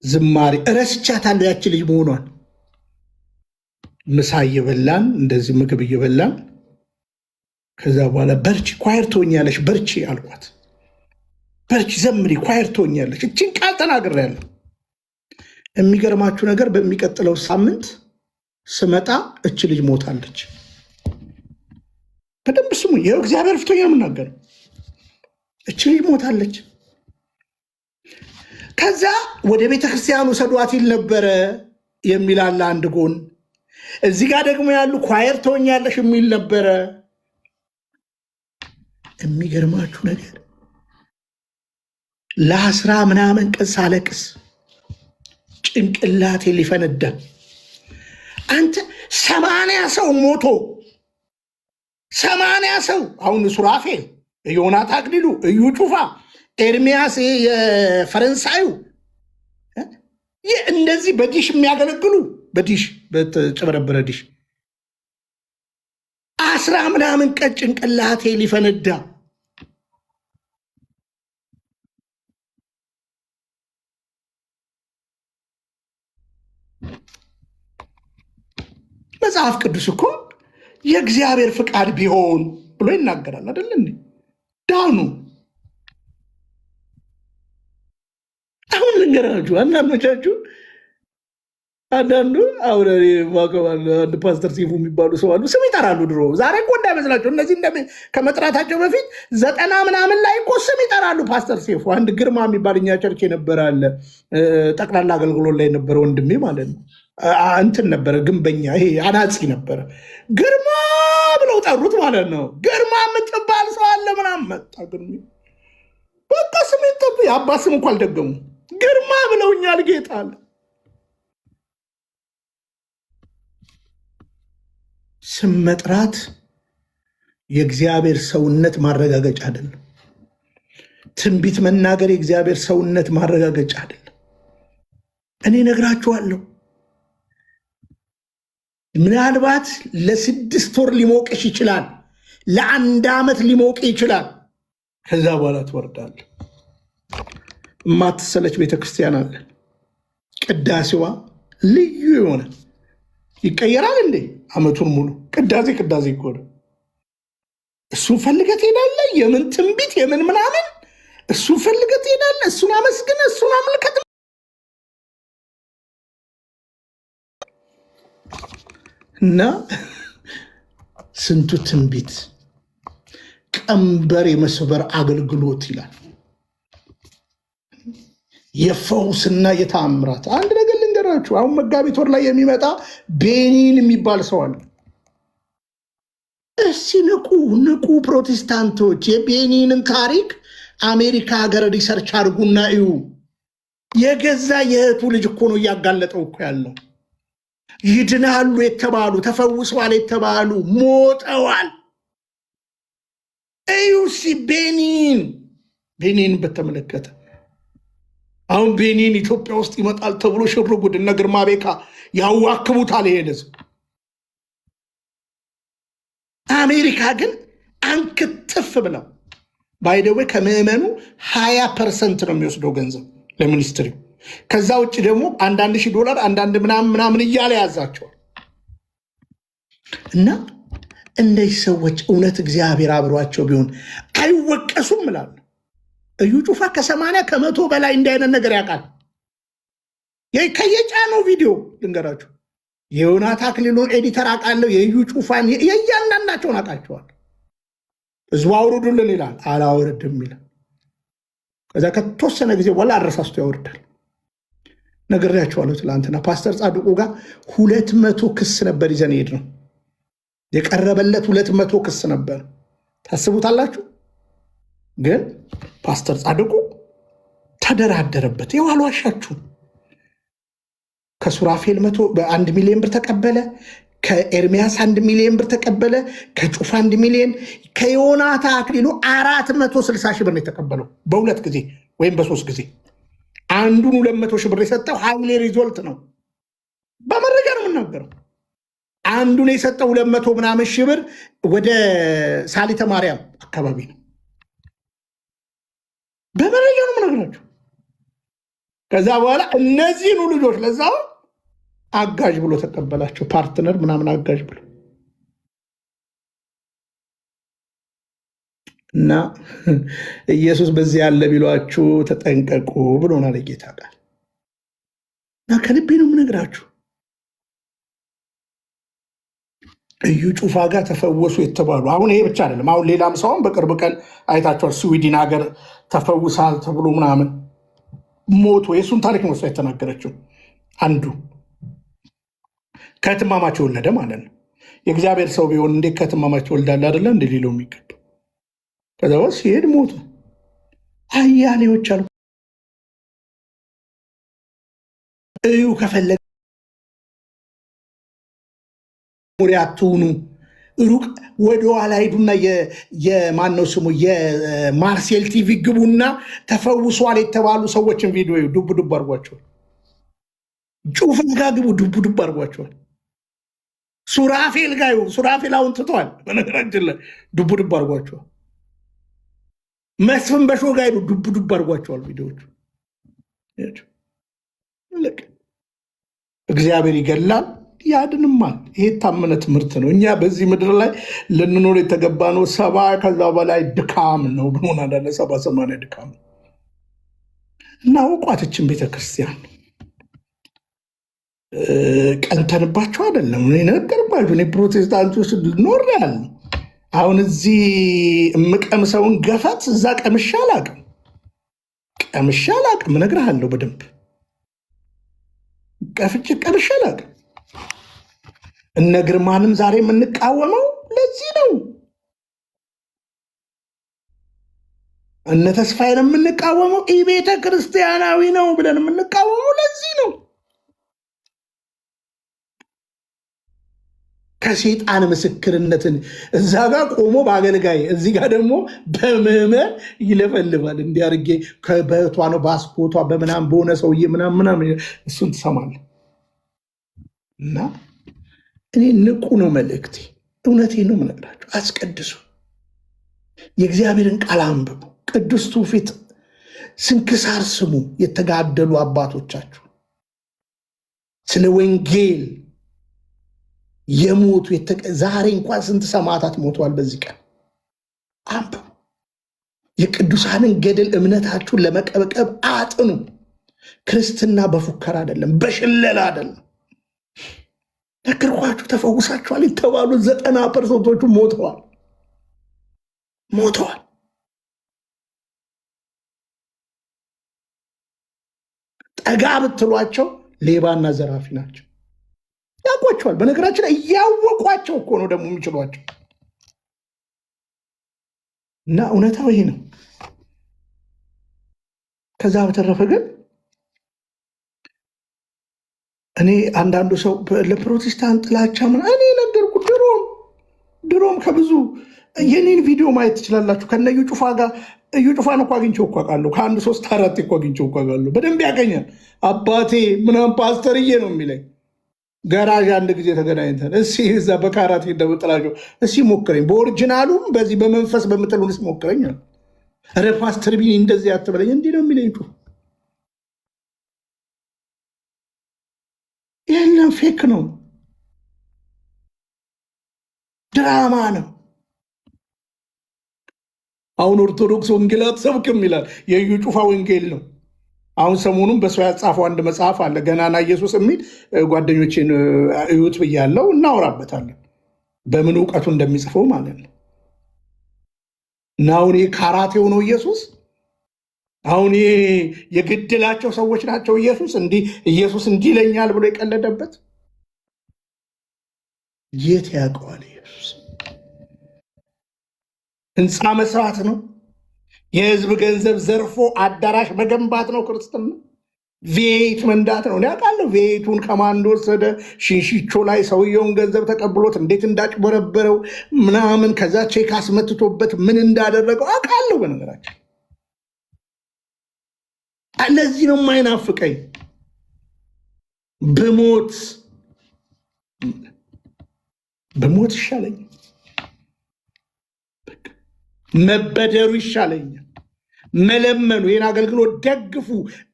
ዝማሬ እረስቻታለሁ ያቺ ልጅ መሆኗን። ምሳ እየበላን እንደዚህ ምግብ እየበላን ከዛ በኋላ በርቺ ኳየር ትሆኛለሽ በርቺ አልኳት። በርቺ ዘምሪ ኳየር ትሆኛለሽ። እችን ቃል ተናግሬያለሁ። የሚገርማችሁ ነገር በሚቀጥለው ሳምንት ስመጣ እች ልጅ ሞታለች። በደንብ ስሙ። ይኸው እግዚአብሔር ፍቶኛ የምናገረው እች ልጅ ሞታለች። ከዛ ወደ ቤተክርስቲያኑ ሰዷት ይል ነበረ የሚል አለ አንድ ጎን። እዚህ ጋር ደግሞ ያሉ ኳየር ትሆኛለሽ የሚል ነበረ። የሚገርማችሁ ነገር ለ10 ምናምን ቀን ሳለቅስ ጭንቅላቴ ሊፈነዳ። አንተ 80 ሰው ሞቶ 80 ሰው አሁን ሱራፌል፣ ዮናታ አክሊሉ፣ እዩ ጩፋ፣ ኤርሚያስ የፈረንሳዩ እንደዚህ በዲሽ የሚያገለግሉ በዲሽ በተጨበረበረ ዲሽ 10 ምናምን ቀን ጭንቅላቴ ሊፈነዳ። መጽሐፍ ቅዱስ እኮ የእግዚአብሔር ፍቃድ ቢሆን ብሎ ይናገራል አይደል እንዴ? ዳኑ። አሁን ልንገራችሁ አንዳንዶቻችሁ አንዳንዱ አሁን አንድ ፓስተር ሲፉ የሚባሉ ሰው አሉ። ስም ይጠራሉ። ድሮ ዛሬ እኮ እንዳይመስላቸው እነዚህ ከመጥራታቸው በፊት 90 ምናምን ላይ እኮ ስም ይጠራሉ። ፓስተር ሲፉ አንድ ግርማ የሚባል እኛ ቸርች የነበረ አለ። ጠቅላላ አገልግሎት ላይ የነበረ ወንድሜ ማለት ነው። እንትን ነበረ፣ ግንበኛ፣ ይሄ አናጺ ነበረ። ግርማ ብለው ጠሩት ማለት ነው። ግርማ የምትባል ሰው አለ ምናምን መጣ። ግርማ በቃ ስም ይጠሩ። የአባ ስም እኮ አልደገሙ። ግርማ ብለውኛል ጌታ አለ። ስም መጥራት የእግዚአብሔር ሰውነት ማረጋገጫ አይደለም። ትንቢት መናገር የእግዚአብሔር ሰውነት ማረጋገጫ አይደለም። እኔ ነግራችኋለሁ። ምናልባት ለ6 ወር ሊሞቅሽ ይችላል፣ ለ1 ዓመት ሊሞቅ ይችላል። ከዛ በኋላ ትወርዳል። የማትሰለች ቤተክርስቲያን አለ። ቅዳሴዋ ልዩ የሆነ ይቀየራል እንዴ? አመቱን ሙሉ ቅዳሴ እኮ ነው። እሱን ፈልገህ ትሄዳለህ። የምን ትንቢት የምን ምናምን፣ እሱን ፈልገህ ትሄዳለህ። እሱን አመስግነህ እሱን አምልከት። እና ስንቱ ትንቢት ቀንበር የመስበር አገልግሎት ይላል። የፈውስና የተአምራት አንድ ነገር ልንገራችሁ። አሁን መጋቢት ወር ላይ የሚመጣ ቤኒን የሚባል ሰው አለ። እስቲ ንቁ ፕሮቴስታንቶች፣ የቤኒንን ታሪክ አሜሪካ ሀገር ሪሰርች አድርጉና እዩ። የገዛ የእህቱ ልጅ እኮ ነው እያጋለጠው እኮ ያለው። ይድናሉ የተባሉ ተፈውሰዋል የተባሉ ሞተዋል። እዩ እስቲ ቤኒን በተመለከተ አሁን ቤኒን ኢትዮጵያ ውስጥ ይመጣል ተብሎ ሽር ጉድ እነ ግርማ ቤካ ያዋክቡታል። ይሄን ህዝብ አሜሪካ ግን አንክትፍ ብለው ባይደዌ ከምዕመኑ 20% ነው የሚወስደው ገንዘብ ለሚኒስትሪው። ከዛ ውጭ ደግሞ $1,000 አንዳንድ ምናምን እያለ ያዛቸዋል። እና እንደዚህ ሰዎች እውነት እግዚአብሔር አብሯቸው ቢሆን አይወቀሱም እላለሁ። እዩ ጩፋ ከ80 ከመቶ በላይ እንዲህ አይነት ነገር ያውቃል። ከየጫነው ቪዲዮ ልንገራችሁ። የዮናታ አክሊሉን ኤዲተር አውቃለሁ። የእዩ ጩፋን የእያንዳንዳቸውን አውቃቸዋል። ህዝቡ አውርዱልን ይላል፣ አላወርድም ይላል። ከዛ ከተወሰነ ጊዜ በኋላ አረሳስቶ ያወርዳል። ነግሬያቸዋለሁ ትላንትና። ፓስተር ጻድቁ ጋር 200 ክስ ነበር ይዘን ሄድ ነው የቀረበለት 200 ክስ ነበር። ታስቡታላችሁ? ግን ፓስተር ጻድቁ ተደራደረበት። ይኸው አልዋሻችሁም። ከሱራፌል 1 ሚሊዮን ብር ተቀበለ። ከኤርሚያስ 1 ሚሊዮን ብር ተቀበለ። ከጩፋ 1 ሚሊዮን፣ ከዮናታ አክሊሉ 460 ሺህ ብር ነው የተቀበለው በ2 ጊዜ ወይም በ3 ጊዜ። አንዱን 200 ሺህ ብር የሰጠው ሀይሌ ሪዞልት ነው። በመረጃ ነው የምናገረው። አንዱን የሰጠው 200 ምናምን ሺህ ብር ወደ ሳሊተ ማርያም አካባቢ ነው። በመረጃ ነው የምናገራቸው። ከዛ በኋላ እነዚህኑ ልጆች ለዛው አጋዥ ብሎ ተቀበላቸው። ፓርትነር ምናምን አጋዥ ብሎ እና ኢየሱስ በዚህ ያለ ቢሏችሁ ተጠንቀቁ ብሎናል ጌታ ቃል። እና ከልቤ ነው የምነግራችሁ። እዩ ጩፋ ጋር ተፈወሱ የተባሉ አሁን ይሄ ብቻ አይደለም። አሁን ሌላም ሰውን በቅርብ ቀን አይታችኋል። ስዊድን ሀገር ተፈውሳል ተብሎ ምናምን ሞቶ የእሱን ታሪክ ነው እሷ የተናገረችው። አንዱ ከትማማች ወለደ ማለት ነው። የእግዚአብሔር ሰው ቢሆን እንዴት ከትማማች ወልዳለ አይደለ እንደ ሌለው የሚገባ ከዛ በኋላ ሲሄድ ሞቱ። አያሌዎች አሉ። እዩ ከፈለገ አትሁኑ፣ ሩቅ ወደኋላ ሂዱና የማነው ስሙ የማርሴል ቲቪ ግቡና ተፈውሷል የተባሉ ሰዎችን ቪዲዮ ዱብ አድርጓቸዋል። ጩፋ ጋ ግቡ፣ ዱብ አድርጓቸዋል። ሱራፌል ጋ ሱራፌል አሁን ትተዋል። በነገራችን ላይ ዱብ አድርጓቸዋል። መስፍን በሾ ጋ ሄዱ፣ ዱብ አድርጓቸዋል ቪዲዮዎቹ። እግዚአብሔር ይገላል ያድንማል። ይሄ የታመነ ትምህርት ነው። እኛ በዚህ ምድር ላይ ልንኖር የተገባ ነው 70 ከዛ በላይ ድካም ነው ብሎን አንዳንድ 70-80 ድካም እና አውቋትችን ቤተክርስቲያን ቀንተንባቸው አይደለም ነገርባቸው። እኔ ፕሮቴስታንቶች ልኖር ያለ አሁን እዚህ የምቀምሰውን ገፈት እዛ ቀምሼ አላቅም እነግርሃለሁ በደንብ ቀምሼ አላቅም። እነ ግርማንም ዛሬ የምንቃወመው ለዚህ ነው። እነ ተስፋዬን የምንቃወመው ቤተ ክርስቲያናዊ ነው ብለን የምንቃወመው ለዚህ ነው። ከሴጣን ምስክርነትን እዛ ጋር ቆሞ በአገልጋይ እዚህ ጋር ደግሞ በምዕመን ይለፈልፋል። እንዲያርጌ ከበቷ ነው ባስፖቷ በምናም በሆነ ሰውዬ ምናምን እሱን ትሰማለህ። እና እኔ ንቁ ነው መልእክቴ። እውነቴን ነው የምነግራቸው። አስቀድሱ፣ የእግዚአብሔርን ቃል አንብቡ፣ ቅዱስ ትውፊት ስንክሳር ስሙ። የተጋደሉ አባቶቻችሁ ስለ ወንጌል የሞቱ ዛሬ እንኳን ስንት ሰማዕታት ሞተዋል። በዚህ ቀን አንብቡ። የቅዱሳንን ገድል እምነታችሁን ለመቀበቀብ አጥኑ። ክርስትና በፉከራ አይደለም፣ በሽለላ አይደለም። ነገርኳችሁ። ተፈውሳችኋል የተባሉ 90% ሞተዋል። ጠጋ ብትሏቸው ሌባና ዘራፊ ናቸው። ያውቋቸዋል። በነገራችን ላይ እያወቋቸው እኮ ነው ደግሞ የሚችሏቸው። እና እውነታው ይሄ ነው። ከዛ በተረፈ ግን እኔ አንዳንዱ ሰው ለፕሮቴስታንት ጥላቻ እኔ ነገርኩ። ድሮም ከብዙ የኔን ቪዲዮ ማየት ትችላላችሁ። ከነ እዩ ጩፋ ጋር እዩ ጩፋን እኮ አግኝቼው እኮ አውቃለሁ። ከአንድ 3-4 እኮ አግኝቼው እኮ አውቃለሁ። በደንብ ያገኛል። አባቴ ምናምን ፓስተርዬ ነው የሚለኝ። ገራዥ አንድ ጊዜ ተገናኝተን እዛ በካራት እንደምጥላቸው ሞክረኝ፣ በኦሪጂናሉም በዚህ በመንፈስ በምጥሉንስ ሞክረኝ። ኧረ ፓስተር ቢኒ እንደዚህ አትበለኝ፣ እንዲህ ነው የሚለኝ። የለም ፌክ ነው፣ ድራማ ነው። አሁን ኦርቶዶክስ ወንጌል አትሰብክም ይላል። የእዩ ጩፋ ወንጌል ነው። አሁን ሰሞኑን በሰው ያጻፈው አንድ መጽሐፍ አለ፣ ገናና ኢየሱስ የሚል ጓደኞቼን እዩት ብያለው፣ እናወራበታለን በምን እውቀቱ እንደሚጽፈው ማለት ነው። እና አሁን ይህ ካራት የሆነው ኢየሱስ አሁን የግድላቸው ሰዎች ናቸው። ኢየሱስ እንዲህ ይለኛል ብሎ የቀለደበት የት ያውቀዋል? ኢየሱስ ህንፃ መስራት ነው፣ የህዝብ ገንዘብ ዘርፎ አዳራሽ መገንባት ነው ክርስትና። ቬት መንዳት ነው። ያውቃለሁ ቬቱን ከማን እንደወሰደ ሽንሽቾ ላይ ሰውየውን ገንዘብ ተቀብሎት እንዴት እንዳጭበረበረው ምናምን፣ ከዛ ቼክ አስመትቶበት ምን እንዳደረገው አውቃለሁ። በነገራችን ለዚህ ነው የማይናፍቀኝ። በሞት ይሻለኝ፣ መበደሩ ይሻለኛል፣ መለመኑ፣ ይህን አገልግሎት ደግፉ፣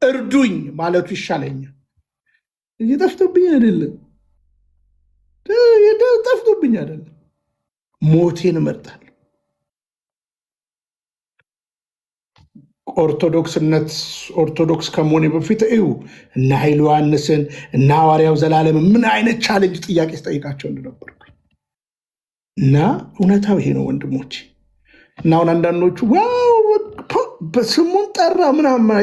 እርዱኝ ማለቱ ይሻለኛል። እየጠፍቶብኝ አይደለም፣ ጠፍቶብኝ አይደለም። ሞቴን እመርጣለሁ። ኦርቶዶክስ ከመሆኔ በፊት እዩ እና ኃይሉ ዮሐንስን እና ሐዋርያው ዘላለም ምን አይነት ቻሌንጅ ጥያቄ ስጠይቃቸው እንደነበርኩ እና እውነታው ይሄ ነው ወንድሞቼ። እና አሁን አንዳንዶቹ በስሙን ጠራ ምናምን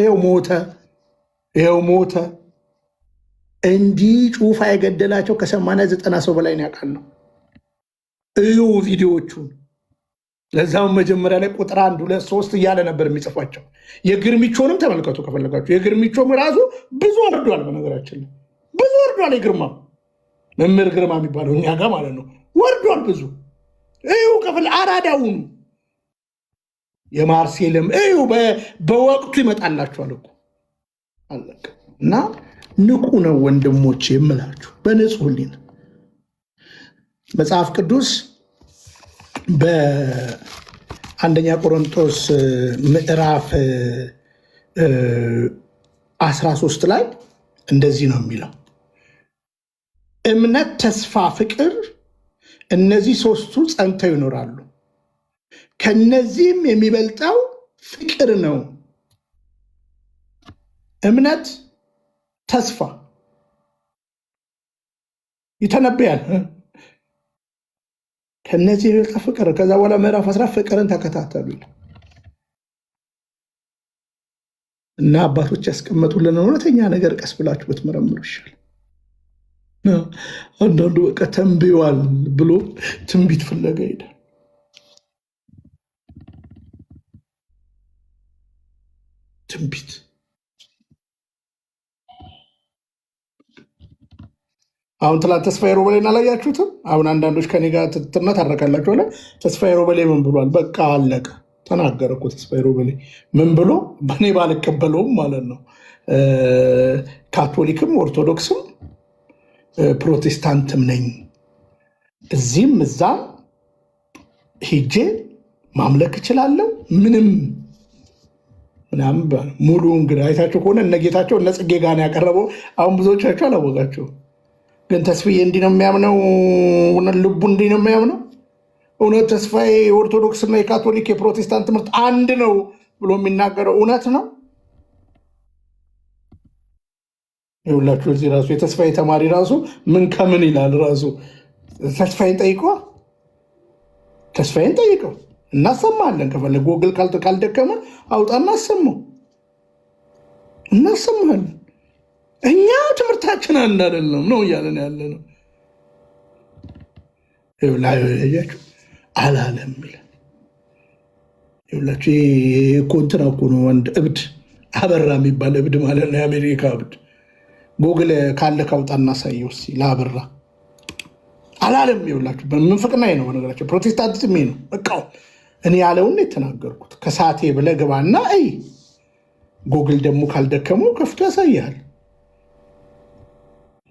ይኸው ሞተ። እንዲህ ጩፋ የገደላቸው ከ80-90 ሰው በላይ ነው ያውቃል ነው። እዩ ቪዲዮዎቹን። ለዛም መጀመሪያ ላይ ቁጥር 1 2 3 እያለ ነበር የሚጽፏቸው። የግርሚቾንም ተመልከቱ ከፈለጋችሁ። የግርሚቾም ራሱ ብዙ ወርዷል። በነገራችን ላይ ብዙ ወርዷል። የግርማ መምህር ግርማ የሚባለው እኛ ጋር ማለት ነው ወርዷል ብዙ። እዩ ከፈለ አራዳውኑ የማርሴልም እዩ በወቅቱ ይመጣላችኋል እኮ አለቀ። እና ንቁ ነው ወንድሞቼ የምላችሁ በንጹህ ሕሊና መጽሐፍ ቅዱስ በአንደኛ ቆሮንቶስ ምዕራፍ 13 ላይ እንደዚህ ነው የሚለው። እምነት፣ ተስፋ፣ ፍቅር እነዚህ ሶስቱ ጸንተው ይኖራሉ። ከነዚህም የሚበልጠው ፍቅር ነው። እምነት፣ ተስፋ ይተነበያል። ከነዚህ የሚበልጠው ፍቅር። ከዛ በኋላ ምዕራፍ 10 ፍቅርን ተከታተሉ እና አባቶች ያስቀመጡልን እውነተኛ ነገር ቀስ ብላችሁ ብትመረምሩ ይሻል። አንዳንዱ በቃ ተንብዋል ብሎ ትንቢት ፍለጋ ሄዳል። ትንቢት አሁን ትላንት ተስፋዬ ሮበሌን አላያችሁትም? አሁን አንዳንዶች ከኔ ጋር ትነታረካላችሁ አለ። ተስፋዬ ሮበሌ ምን ብሏል? በቃ አለቀ። ተናገረ እኮ ተስፋዬ ሮበሌ ምን ብሎ? በእኔ ባልቀበለውም ማለት ነው ካቶሊክም ኦርቶዶክስም ፕሮቴስታንትም ነኝ፣ እዚህም እዛም ሂጄ ማምለክ እችላለሁ ምንም ምናምን ሙሉ እንግዲህ አይታችሁ ከሆነ እነ ጌታቸው እነ ጽጌ ጋር ነው ያቀረበው። አሁን ብዙዎቻችሁ አላወቃችሁ፣ ግን ተስፋዬ እንዲህ ነው የሚያምነው፣ ልቡ እንዲህ ነው የሚያምነው። እውነት ተስፋዬ የኦርቶዶክስና የካቶሊክ የፕሮቴስታንት ትምህርት አንድ ነው ብሎ የሚናገረው እውነት ነው? ይኸውላችሁ እዚህ ራሱ የተስፋዬ ተማሪ ራሱ ምን ከምን ይላል ራሱ። ተስፋዬን ጠይቀዋ፣ ተስፋዬን ጠይቀው እናሰማለን። ከፈለግ ጎግል ካልደከመ አውጣ እናሰማው፣ እናሰማለን። እኛ ትምህርታችን አንድ አይደለም ነው እያለን ያለ ነው። ያችሁ አላለም ይላል። ይኸውላችሁ ኮንትራ እኮ ነው። አንድ እብድ አበራ የሚባል እብድ ማለት ነው፣ የአሜሪካ እብድ። ጎግል ካለ ካውጣ እናሳየው እስኪ ለአበራ አላለም። ይኸውላችሁ በምንፍቅና ነው በነገራቸው፣ ፕሮቴስታንትም ነው በቃው። እኔ ያለውን የተናገርኩት ከሳቴ ብለህ ግባና አይ ጎግል ደግሞ ካልደከመው ከፍቶ ያሳያል።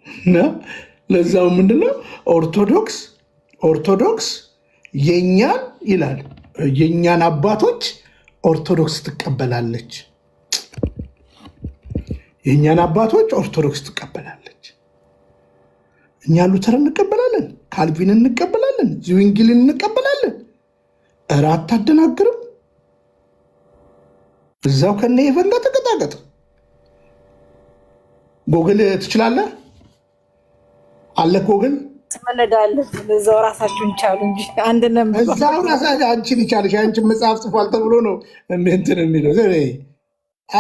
እና ለዛው ምንድነው ኦርቶዶክስ የኛን ይላል የኛን አባቶች ኦርቶዶክስ ትቀበላለች። የኛን አባቶች ኦርቶዶክስ ትቀበላለች። እኛ ሉተር እንቀበላለን፣ ካልቪን እንቀበላለን፣ ዝዊንግልን እንቀበላለን። እረ አታደናግርም። እዛው ከነ የፈንጋ ተቀጣቀጥ። ጎግል ትችላለህ አለ ጎግል ትመለዳለህ። እዛው ራሳችሁን ቻሉ እንጂ አንድ ነን። እዛው ራሳችሁ አንቺን ይቻልሽ። አንቺን መጽሐፍ ጽፏል ተብሎ ነው እንትን የሚለው።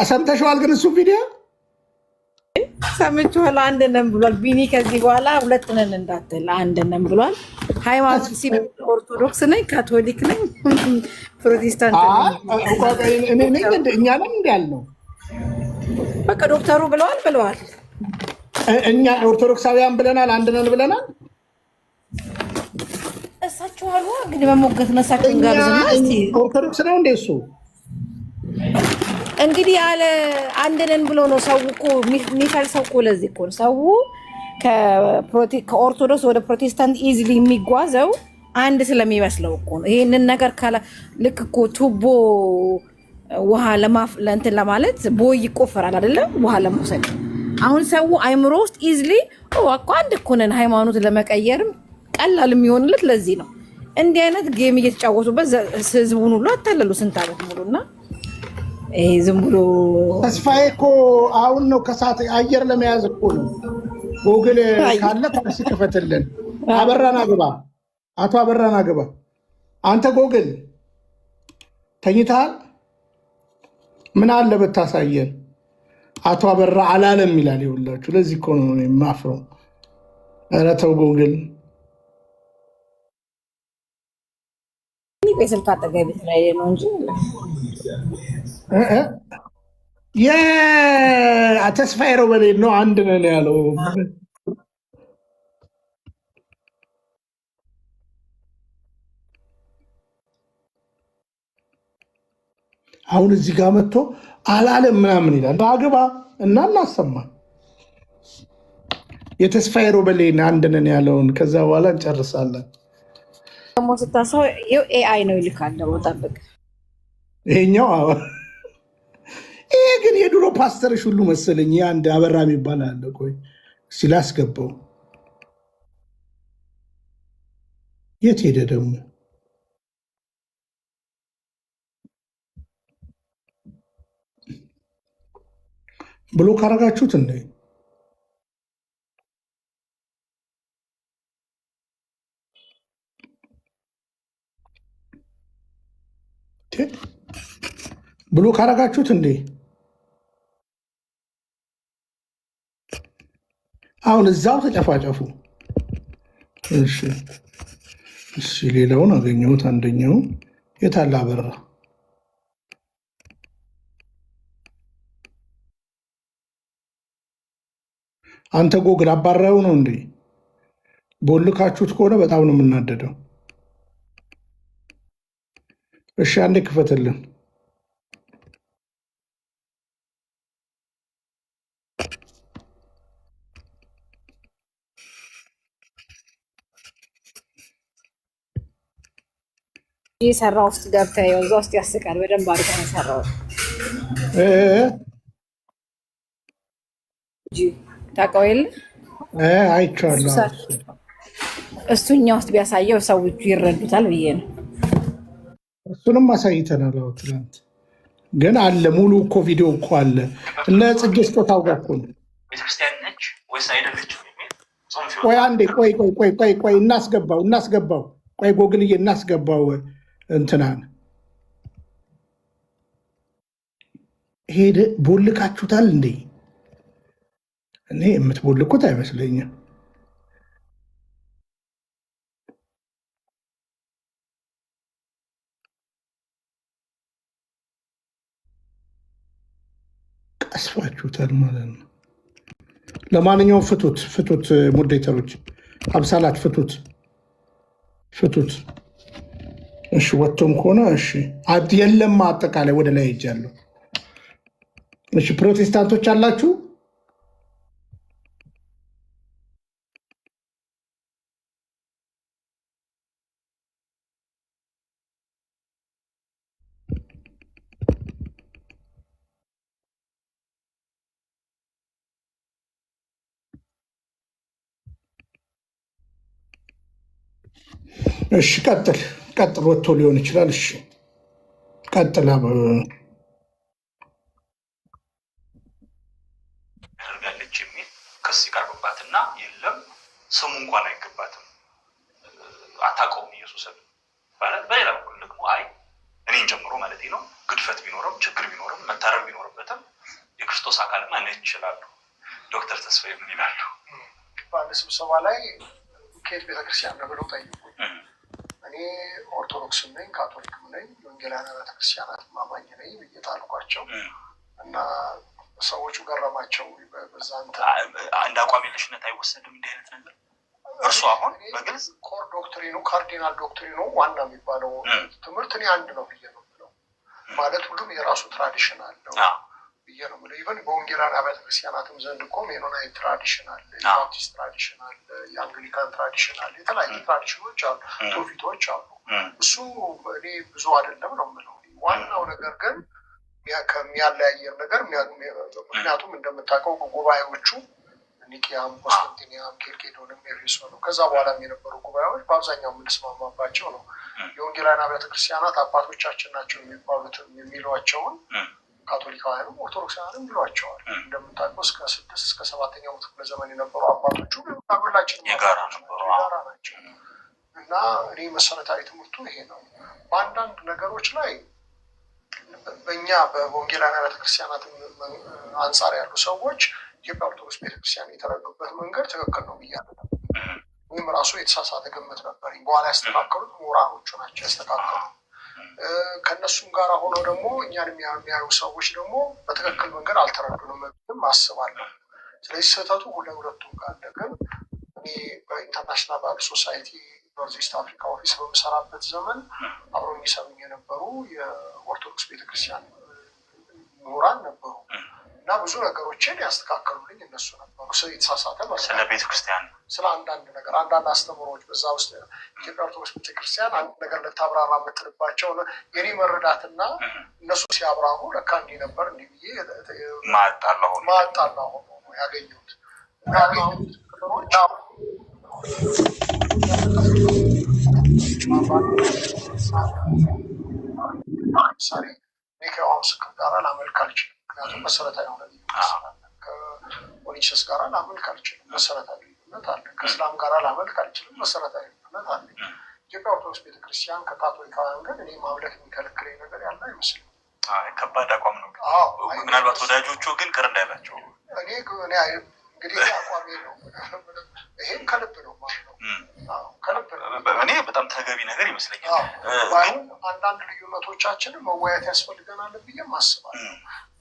ሰምተሽዋል? ግን እሱ ቪዲዮ ሰምቼዋለሁ። አንድ ነን ብሏል ቢኒ። ከዚህ በኋላ ሁለት ነን እንዳትል፣ አንድ ነን ብሏል። ሃይማኖት ሲል ኦርቶዶክስ ነኝ፣ ካቶሊክ ነኝ፣ ፕሮቴስታንት ነኝ። እኛ ነን እንዲ ያልነው በቃ ዶክተሩ ብለዋል። እኛ ኦርቶዶክሳውያን ብለናል፣ አንድ ነን ብለናል። እሳቸው አሉ እንግዲህ በሞገት ነሳችን ጋር ኦርቶዶክስ ነው እንደ እሱ እንግዲህ ያለ አንድ ነን ብሎ ነው ሰው እኮ የሚፈልሰው እኮ። ለዚህ እኮ ሰው ከኦርቶዶክስ ወደ ፕሮቴስታንት ኢዝሊ የሚጓዘው አንድ ስለሚመስለው እኮ ነው። ይህንን ነገር ልክ እኮ ቱቦ ውሃ ለእንትን ለማለት ቦይ ይቆፈራል አይደለም? ውሃ ለመውሰድ አሁን ሰው አይምሮ ውስጥ ኢዝሊ እኮ አንድ እኮ ነን ሃይማኖት ለመቀየርም ቀላል የሚሆንለት ለዚህ ነው። እንዲህ አይነት ጌም እየተጫወቱበት ህዝቡን ሁሉ አታለሉ ስንት ዓመት ሙሉና ይሄ ዝም ብሎ ተስፋዬ እኮ አሁን ነው ከሰዓት አየር ለመያዝ እኮ ነው። ጎግል ካለ ታክሲ ክፈትልን። አበራን አግባ፣ አቶ አበራን አግባ። አንተ ጎግል ተኝተሃል? ምን አለ ብታሳየን። አቶ አበራ አላለም ይላል። ይኸውላችሁ ለዚህ እኮ ነው የማፍረው። ኧረ ተው ጎግል። ስልክ አጠገቤ ላይ ነው እንጂ ተስፋዬ ሮበሌ ነው አንድ ነን ያለው። አሁን እዚህ ጋር መጥቶ አላለም ምናምን ይላል። አግባ እና እናሰማ የተስፋዬ ሮበሌን አንድ ነን ያለውን። ከዛ በኋላ እንጨርሳለን። ደግሞ ስታሰው ኤአይ ነው ይልካል። ደግሞ ጠብቅ። ይሄኛው ይሄ ግን የድሮ ፓስተርሽ ሁሉ መሰለኝ። አንድ አበራ የሚባል አለ። ቆይ ሲላስገባው የት ሄደ ደግሞ? ብሎክ አረጋችሁት እንዴ? ብሎክ አረጋችሁት እንዴ? አሁን እዛው ተጨፋጨፉ። እሺ እሺ፣ ሌላውን አገኘሁት። አንደኛው የታላ በራ አንተ ጎግል አባራው ነው እንዴ? ቦልካችሁት ከሆነ በጣም ነው የምናደደው። እሺ አንዴ ክፈትልን። የሰራው ውስጥ ገብተህ እዛ ውስጥ ያስቃል። በደንብ አድርገህ ነው የሰራው ታውቀው የለ አይቼዋለሁ። እሱኛ ውስጥ ቢያሳየው ሰዎቹ ይረዱታል ብዬ ነው። እሱንም አሳይተናል። ትናንት ግን አለ ሙሉ እኮ ቪዲዮ እኮ አለ። እነ ጽጌ ስጦታው ጋር እኮ ነው። ቤተክርስቲያን ነች ወይስ አይደለችም? ቆይ አንዴ ቆይ እናስገባው። ቆይ ጎግልዬ እናስገባው። እንትናን ሄደ ቦልካችሁታል እንዴ? እኔ የምትቦልኩት አይመስለኝም። ቀስፋችሁታል ማለት ነው። ለማንኛውም ፍቱት ሞዴተሮች፣ አብሳላት ፍቱት። እሺ ወጥቶም ከሆነ እሺ የለም አጠቃላይ ወደ ላይ ሄጃለሁ። እሺ ፕሮቴስታንቶች አላችሁ? እሺ ቀጥል ወጥቶ ሊሆን ይችላል። እሺ ቀጥል። ያደርጋለች የሚል ክስ ይቀርብባትና የለም ስሙ እንኳን አይገባትም አታውቀውም ኢየሱስን ማለት። በሌላ በኩል ደግሞ አይ እኔን ጨምሮ ማለት ነው ግድፈት ቢኖርም ችግር ቢኖርም መታረም ቢኖርበትም የክርስቶስ አካል ማንነት ይችላሉ። ዶክተር ተስፋዬ ምን ይላሉ? በአንድ ስብሰባ ላይ ከየት ቤተክርስቲያን ነው ብለው ጠይቁ። እኔ ኦርቶዶክስም ነኝ ካቶሊክም ነኝ የወንጌላውያን ቤተክርስቲያናት አማኝ ነኝ ብዬ ጣልኳቸው እና ሰዎቹ ገረማቸው። አንድ አቋም የለሽነት አይወሰድም እንዲህ አይነት ነገር። እርሱ አሁን በግልጽ ኮር ዶክትሪኑ ካርዲናል ዶክትሪኑ ዋና የሚባለው ትምህርት እኔ አንድ ነው ብዬ ነው ብለው ማለት ሁሉም የራሱ ትራዲሽን አለው ብዬ ነው ብለው። ኢቨን በወንጌላውያን አብያተ ክርስቲያናትም ዘንድ እኮ ሜኖናይት ትራዲሽን አለ፣ የባፕቲስት ትራዲሽን አለ፣ የአንግሊካን ትራዲሽን አለ፣ የተለያዩ ትራዲሽኖች አሉ፣ ትውፊቶች አሉ። እሱ እኔ ብዙ አይደለም ነው የምለው። ዋናው ነገር ግን ከሚያለያየን ነገር ምክንያቱም እንደምታውቀው ጉባኤዎቹ ኒቂያም፣ ኮንስታንቲኒያም፣ ኬልቄዶንም ኤፌሶንም ከዛ በኋላም የነበሩ ጉባኤዎች በአብዛኛው የምንስማማባቸው ነው። የወንጌላውያን አብያተ ክርስቲያናት አባቶቻችን ናቸው የሚሏቸውን ካቶሊካውያንም ኦርቶዶክሳውያንም ይሏቸዋል። እንደምታውቀው እስከ 6 እስከ 7ኛው ክፍለ ዘመን የነበሩ አባቶቹ ሁላችን የጋራ ናቸው እና እኔ መሰረታዊ ትምህርቱ ይሄ ነው። በአንዳንድ ነገሮች ላይ በእኛ በወንጌላውያን አብያተ ክርስቲያናት አንጻር ያሉ ሰዎች ኢትዮጵያ ኦርቶዶክስ ቤተክርስቲያን የተረዱበት መንገድ ትክክል ነው ብያለሁ። ወይም ራሱ የተሳሳተ ግምት ነበር። በኋላ ያስተካከሉት ምሁራኖቹ ናቸው ያስተካከሉ። ከእነሱም ጋር ሆነው ደግሞ እኛን የሚያዩ ሰዎች ደግሞ በትክክል መንገድ አልተረዱንም አስባለሁ። ስለዚህ ስህተቱ ሁለቱም ጋር አለ። ግን እኔ በኢንተርናሽናል ባይብል ሶሳይቲ ኖርዝ ኢስት አፍሪካ ኦፊስ በምሰራበት ዘመን አብሮ የሚሰሩኝ የነበሩ የኦርቶዶክስ ቤተክርስቲያን ምሁራን ነበሩ እና ብዙ ነገሮችን ያስተካከሉልኝ እነሱ ነበሩ። የተሳሳተ ስለ ቤተክርስቲያን ስለ አንዳንድ ነገር አንዳንድ አስተምሮች በዛ ውስጥ ኢትዮጵያ ኦርቶዶክስ ቤተክርስቲያን አንድ ነገር ልታብራራ የምትልባቸው የኔ መረዳትና እነሱ ሲያብራሩ ለካ እንዲህ ነበር እንዲህ ብዬ ማጣላ ሆኖ ያገኘሁት ለምሳሌ እኔ ከዮሐንስ ምስክር ጋር ላመልክ አልችልም፣ ምክንያቱም መሰረታዊ የሆነ ልዩነት ከሞኒሰስ ጋር ላመልክ አልችልም፣ መሰረታዊ ልዩነት አለ። ከእስላም ጋር ላመልክ አልችልም፣ መሰረታዊ ልዩነት አለ። ኢትዮጵያ ኦርቶዶክስ ቤተክርስቲያን ከካቶሊካውያን ግን እኔ ማምለክ የሚከለክለኝ ነገር ያለ አይመስልም። ከባድ አቋም ነው። ምናልባት ወዳጆቹ ግን ቅር እንዳይላቸው እኔ እንግዲህ አቋሜ ነው። ይሄም ከልብ ነው ማለት ነው። ከልብ ነው። እኔ በጣም ተገቢ ነገር ይመስለኛል። አንዳንድ ልዩነቶቻችንን መወያየት ያስፈልገናል ብዬም አስባለሁ።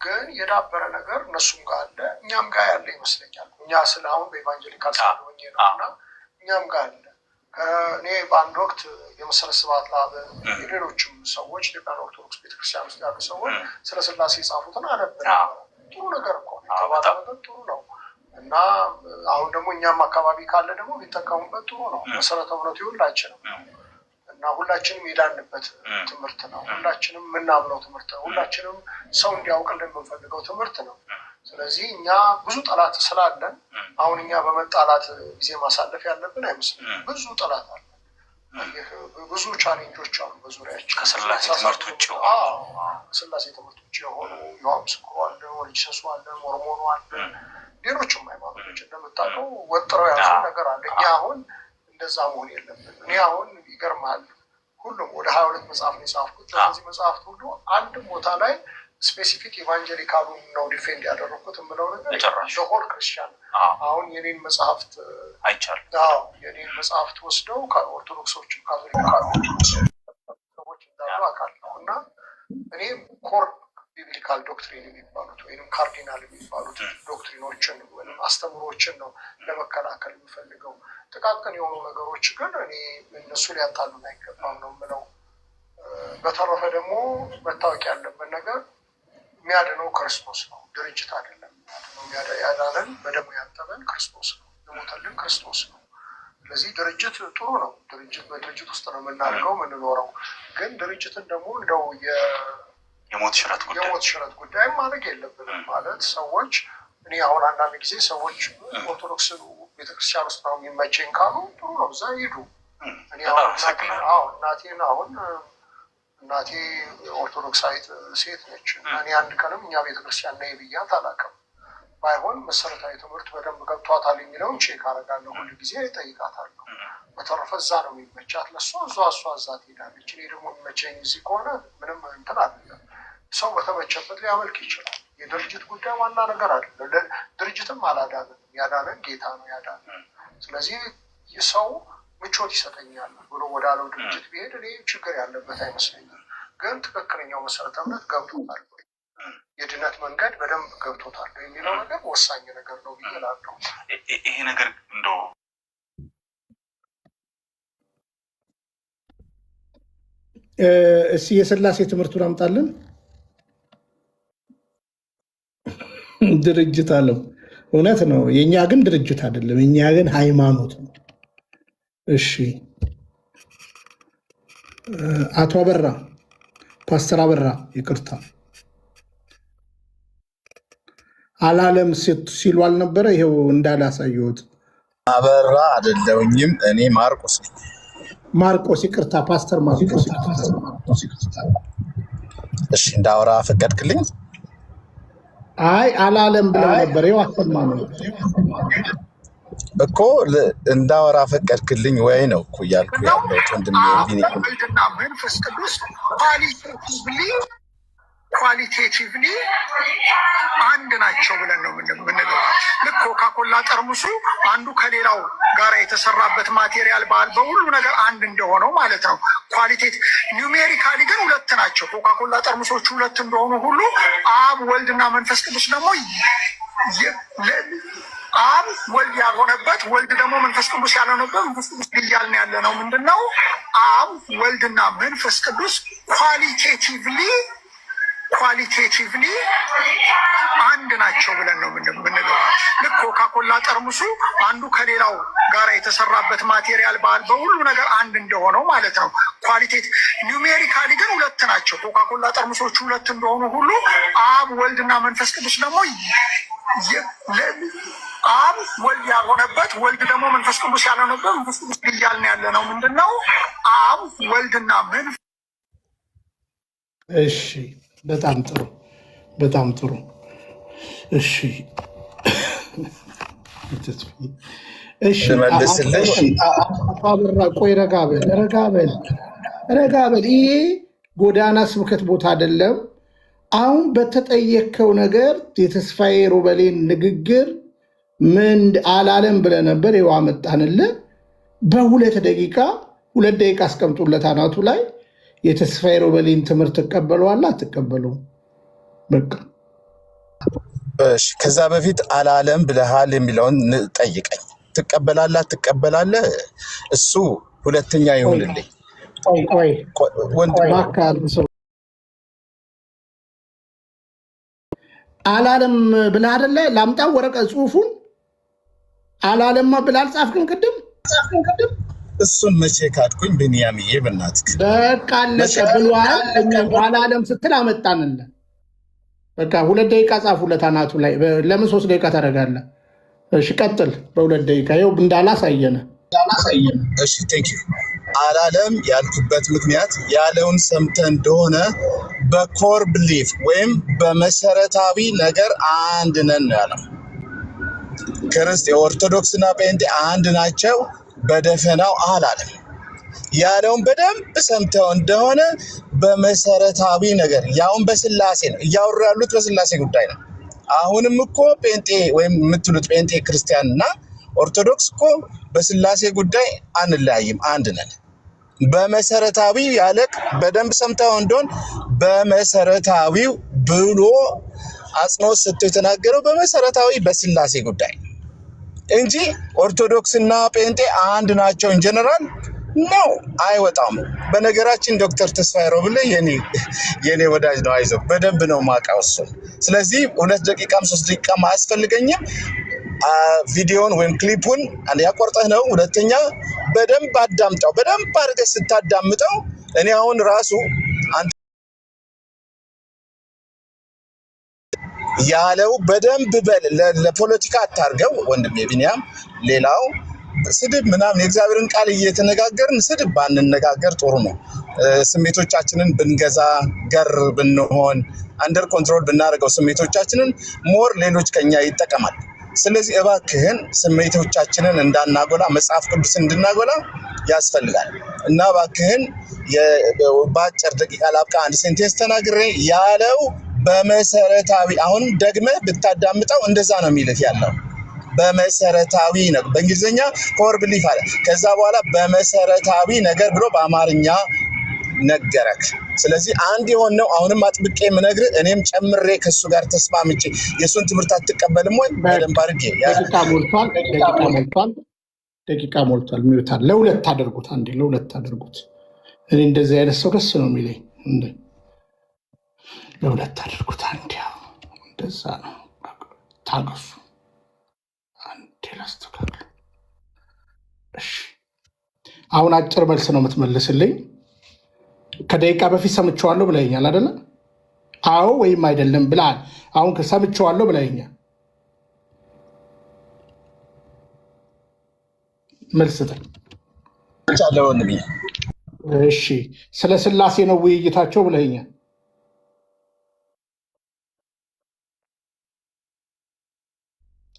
ግን የዳበረ ነገር እነሱም ጋር አለ፣ እኛም ጋር ያለ ይመስለኛል። እኛ ስለ አሁን በኢቫንጀሊካል ስለሆኜ ነው እና እኛም ጋር አለ። እኔ በአንድ ወቅት የመሰረት ስብሐት ለአብ የሌሎችም ሰዎች ኢትዮጵያን ኦርቶዶክስ ቤተክርስቲያን ውስጥ ያሉ ሰዎች ስለ ስላሴ የጻፉትን አነብን። ጥሩ ነገር እኮ የተባለ ነገር ጥሩ ነው እና አሁን ደግሞ እኛም አካባቢ ካለ ደግሞ ቢጠቀሙበት ጥሩ ነው። መሰረተ እውነቱ ሁላችንም እና ሁላችንም የዳንበት ትምህርት ነው። ሁላችንም የምናምነው ትምህርት ነው። ሁላችንም ሰው እንዲያውቅልን የምንፈልገው ትምህርት ነው። ስለዚህ እኛ ብዙ ጠላት ስላለን አሁን እኛ በመጣላት ጊዜ ማሳለፍ ያለብን አይመስልም። ብዙ ጠላት አለ፣ ብዙ ቻሌንጆች አሉ በዙሪያችን። ከስላሴ ትምህርት ውጭ ከስላሴ ትምህርት ውጭ የሆኑ ዮሐንስ ምስክሩ አለ፣ ሞኒሰሱ አለ፣ ሞርሞኑ አለ፣ ሌሎችም ሃይማኖቶች እንደምታውቀው ወጥረው ያዙ ነገር አለ። እኛ አሁን እንደዛ መሆን የለብን። እኔ አሁን ይገርማል፣ ሁሉም ወደ 22 መጽሐፍ ነው የጻፍኩት። በዚህ መጽሐፍት ሁሉ አንድ ቦታ ላይ ስፔሲፊክ ኢቫንጀሊካሉን ነው ዲፌንድ ያደረኩት የምለው ነገር ሆል ክርስቲያን አሁን የኔን መጽሐፍት አይቻልም። የኔን መጽሐፍት ወስደው ከኦርቶዶክሶች ሰዎች እንዳሉ አውቃለሁ እና እኔ ኮር ቢብሊካል ዶክትሪን የሚባሉት ወይም ካርዲናል የሚባሉት ዶክትሪኖችን ወይም አስተምሮችን ነው ለመከላከል የምፈልገው። ጥቃቅን የሆኑ ነገሮች ግን እኔ እነሱ ሊያጣሉን አይገባም ነው የምለው። በተረፈ ደግሞ መታወቅ ያለበት ነገር የሚያድነው ክርስቶስ ነው፣ ድርጅት አይደለም። ያዳነን በደሙ ያጠበን ክርስቶስ ነው፣ የሞተልን ክርስቶስ ነው። ስለዚህ ድርጅት ጥሩ ነው። በድርጅት ውስጥ ነው የምናድገው የምንኖረው። ግን ድርጅትን ደግሞ እንደው የሞት ሽረት ጉዳይ ማድረግ የለብንም። ማለት ሰዎች እኔ አሁን አንዳንድ ጊዜ ሰዎች ኦርቶዶክስ ቤተክርስቲያን ውስጥ ነው የሚመቸኝ ካሉ ጥሩ ነው፣ እዛ ይሄዱ። እኔ እናቴ ኦርቶዶክሳዊት ሴት ነች እና እኔ አንድ ቀንም እኛ ቤተክርስቲያን ነይ ብያት አላውቅም። ባይሆን መሰረታዊ ትምህርት በደንብ ገብቷታል የሚለውን ቼክ አደርጋለሁ፣ ሁሉ ጊዜ እጠይቃታለሁ። በተረፈ እዛ ነው የሚመቻት ለእሷ እዛ ትሄዳለች። እኔ ደግሞ የሚመቸኝ እዚህ ከሆነ ምንም እንትን አይደለም። ሰው በተመቸበት ሊያመልክ ይችላል። የድርጅት ጉዳይ ዋና ነገር አይደለም። ድርጅትም አላዳንም፣ ያዳነን ጌታ ነው ያዳነን። ስለዚህ ሰው ምቾት ይሰጠኛል ብሎ ወዳለው ድርጅት ቢሄድ እኔ ችግር ያለበት አይመስለኝም። ግን ትክክለኛው መሰረተ እምነት ገብቶታል፣ የድነት መንገድ በደንብ ገብቶታል የሚለው ነገር ወሳኝ ነገር ነው ብዬ እላለሁ። ይሄ ነገር እንደው እስኪ የስላሴ ትምህርቱን አምጣልን። ድርጅት አለው፣ እውነት ነው። የእኛ ግን ድርጅት አይደለም፣ የእኛ ግን ሃይማኖት ነው። እሺ አቶ አበራ፣ ፓስተር አበራ ይቅርታ፣ አላለም ሲሉ አልነበረ? ይሄው እንዳላሳየሁት አበራ አይደለሁኝም እኔ ማርቆስ ይቅርታ፣ ፓስተር ማርቆስ። እሺ እንዳወራ ፈቀድክልኝ? አይ አላለም ብለው ነበር። ይኸው አሰማ ነው እኮ እንዳወራ ፈቀድክልኝ ወይ ነው እኮ እያልኩ ያለሁት ወንድሜ። ወልድና መንፈስ ቅዱስ ኳሊቴቲቭሊ አንድ ናቸው ብለን ነው የምንለው። ልክ ኮካኮላ ጠርሙሱ አንዱ ከሌላው ጋር የተሰራበት ማቴሪያል በሁሉ ነገር አንድ እንደሆነው ማለት ነው። ኳሊቴት ኒውሜሪካሊ ግን ሁለት ናቸው። ኮካኮላ ጠርሙሶቹ ሁለት እንደሆኑ ሁሉ አብ ወልድና መንፈስ ቅዱስ ደግሞ አብ ወልድ ያልሆነበት ወልድ ደግሞ መንፈስ ቅዱስ ያልሆነበት መንፈስ ቅዱስ እያልን ያለ ነው። ምንድነው? አብ ወልድና መንፈስ ቅዱስ ኳሊቴቲቭሊ አንድ ናቸው ብለን ነው የምንለው። ልክ ኮካኮላ ጠርሙሱ አንዱ ከሌላው ጋር የተሰራበት ማቴሪያል በሁሉ ነገር አንድ እንደሆነው ማለት ነው። ኳሊቴት ኒውሜሪካሊ ግን ሁለት ናቸው። ኮካኮላ ጠርሙሶቹ ሁለት እንደሆኑ ሁሉ አብ ወልድና መንፈስ ቅዱስ ደግሞ አብ ወልድ ያልሆነበት ወልድ ደግሞ መንፈስ ቅዱስ ያልሆነበት መንፈስ ቅዱስ እያልን ያለ ነው። ምንድነው አብ ወልድና መንፈስ? እሺ፣ በጣም ጥሩ፣ በጣም ጥሩ። እሺ እሺ፣ አባብራ ቆይ፣ ረጋ በል። ይሄ ጎዳና ስብከት ቦታ አይደለም። አሁን በተጠየከው ነገር የተስፋዬ ሮበሌን ንግግር ምን አላለም ብለህ ነበር። ይኸው አመጣንልህ በ2 ደቂቃ አስቀምጡለት አናቱ ላይ። የተስፋዬ ሮበሌን ትምህርት ትቀበለዋለህ አትቀበለውም? በቃ እሺ። ከዛ በፊት አላለም ብለሃል የሚለውን ጠይቀኝ። ትቀበላለህ አትቀበላለህ? እሱ ሁለተኛ ይሁንልኝ። አላለም ብለህ አይደለ? ላምጣው ወረቀት ጽሁፉን። አላለማ ብለህ አልጻፍክም ቅድም? እሱን መቼ ካድኩኝ? ብንያምዬ በእናትህ በቃ አለቀ ብሏል። አላለም ስትል አመጣንልህ። በቃ 2 ደቂቃ ጻፉለት አናቱ ላይ። ለምን 3 ደቂቃ ታደርጋለህ? እሺ ቀጥል። በ2 ደቂቃ ይኸው እንዳላሳየነ። እሺ ቴንክ ዩ። አላለም ያልኩበት ምክንያት ያለውን ሰምተህ እንደሆነ በኮር ብሊፍ ወይም በመሰረታዊ ነገር አንድ ነን ያለው። ኦርቶዶክስና ጴንጤ አንድ ናቸው በደፈናው አላለም። ያለውን በደንብ ሰምተው እንደሆነ በመሰረታዊ ነገር ያውን በስላሴ ነው እያወሩ ያሉት፣ በስላሴ ጉዳይ ነው። አሁንም እኮ ጴንጤ ወይም የምትሉት ጴንጤ ክርስቲያንና ኦርቶዶክስ እኮ በስላሴ ጉዳይ አንለያይም፣ አንድ ነን። በመሰረታዊ ያለቅ በደንብ ሰምተው እንደሆን በመሰረታዊው ብሎ አጽንኦት ሰጥቶ የተናገረው በመሰረታዊ በስላሴ ጉዳይ እንጂ ኦርቶዶክስና ጴንጤ አንድ ናቸው ኢንጀነራል ነው አይወጣም። በነገራችን ዶክተር ተስፋዬ ሮበሌ የኔ ወዳጅ ነው። አይዞህ በደንብ ነው የማውቀው እሱን። ስለዚህ 2 ደቂቃም 3 ደቂቃም አያስፈልገኝም። ቪዲዮን ወይም ክሊፑን አንድ ያቆርጠህ ነው። ሁለተኛ በደንብ አዳምጠው። በደንብ አድርገህ ስታዳምጠው እኔ አሁን ራሱ አንተ ያለው በደንብ ለፖለቲካ አታርገው ወንድሜ ቢኒያም። ሌላው ስድብ ምናምን የእግዚአብሔርን ቃል እየተነጋገርን ስድብ ባንነጋገር ጥሩ ነው። ስሜቶቻችንን ብንገዛ ገር ብንሆን አንደር ኮንትሮል ብናደርገው ስሜቶቻችንን ሞር ሌሎች ከኛ ይጠቀማል። ስለዚህ እባክህን ስሜቶቻችንን እንዳናጎላ መጽሐፍ ቅዱስ እንድናጎላ ያስፈልጋል እና እባክህን በአጭር ደቂቃ ላብቃ። አንድ ሴንቴንስ ተናግሬ ያለው በመሰረታዊ አሁን ደግመህ ብታዳምጠው እንደዛ ነው የሚልህ ያለው በመሰረታዊ ነው። በእንግሊዝኛ ኮር ብሊፍ አለ። ከዛ በኋላ በመሰረታዊ ነገር ብሎ በአማርኛ ነገረክ። ስለዚህ አንድ የሆነው አሁንም አጥብቄ የምነግርህ እኔም ጨምሬ ከሱ ጋር ተስማምቼ የሱን ትምህርት አትቀበልም ወይ? በደንብ አድርጌ ደቂቃ ሞልቷል። ሚውታል ለ2 አድርጉት። አንዴ ለ2 አድርጉት። እኔ እንደዚህ አይነት ሰው ደስ ነው የሚለኝ። ለ2 አድርጉት። አንዴ እንደዛ ነው። ታገሱ። አንዴ ላስተካክል። እሺ አሁን አጭር መልስ ነው የምትመልስልኝ። ከደቂቃ በፊት ሰምቼዋለሁ ብለኸኛል አይደለ? አዎ ወይም አይደለም ብለሃል። አሁን ሰምቼዋለሁ ብለኸኛል። መልስ ስጠኝ። እሺ ስለ ስላሴ ነው ውይይታቸው ብለኸኛል።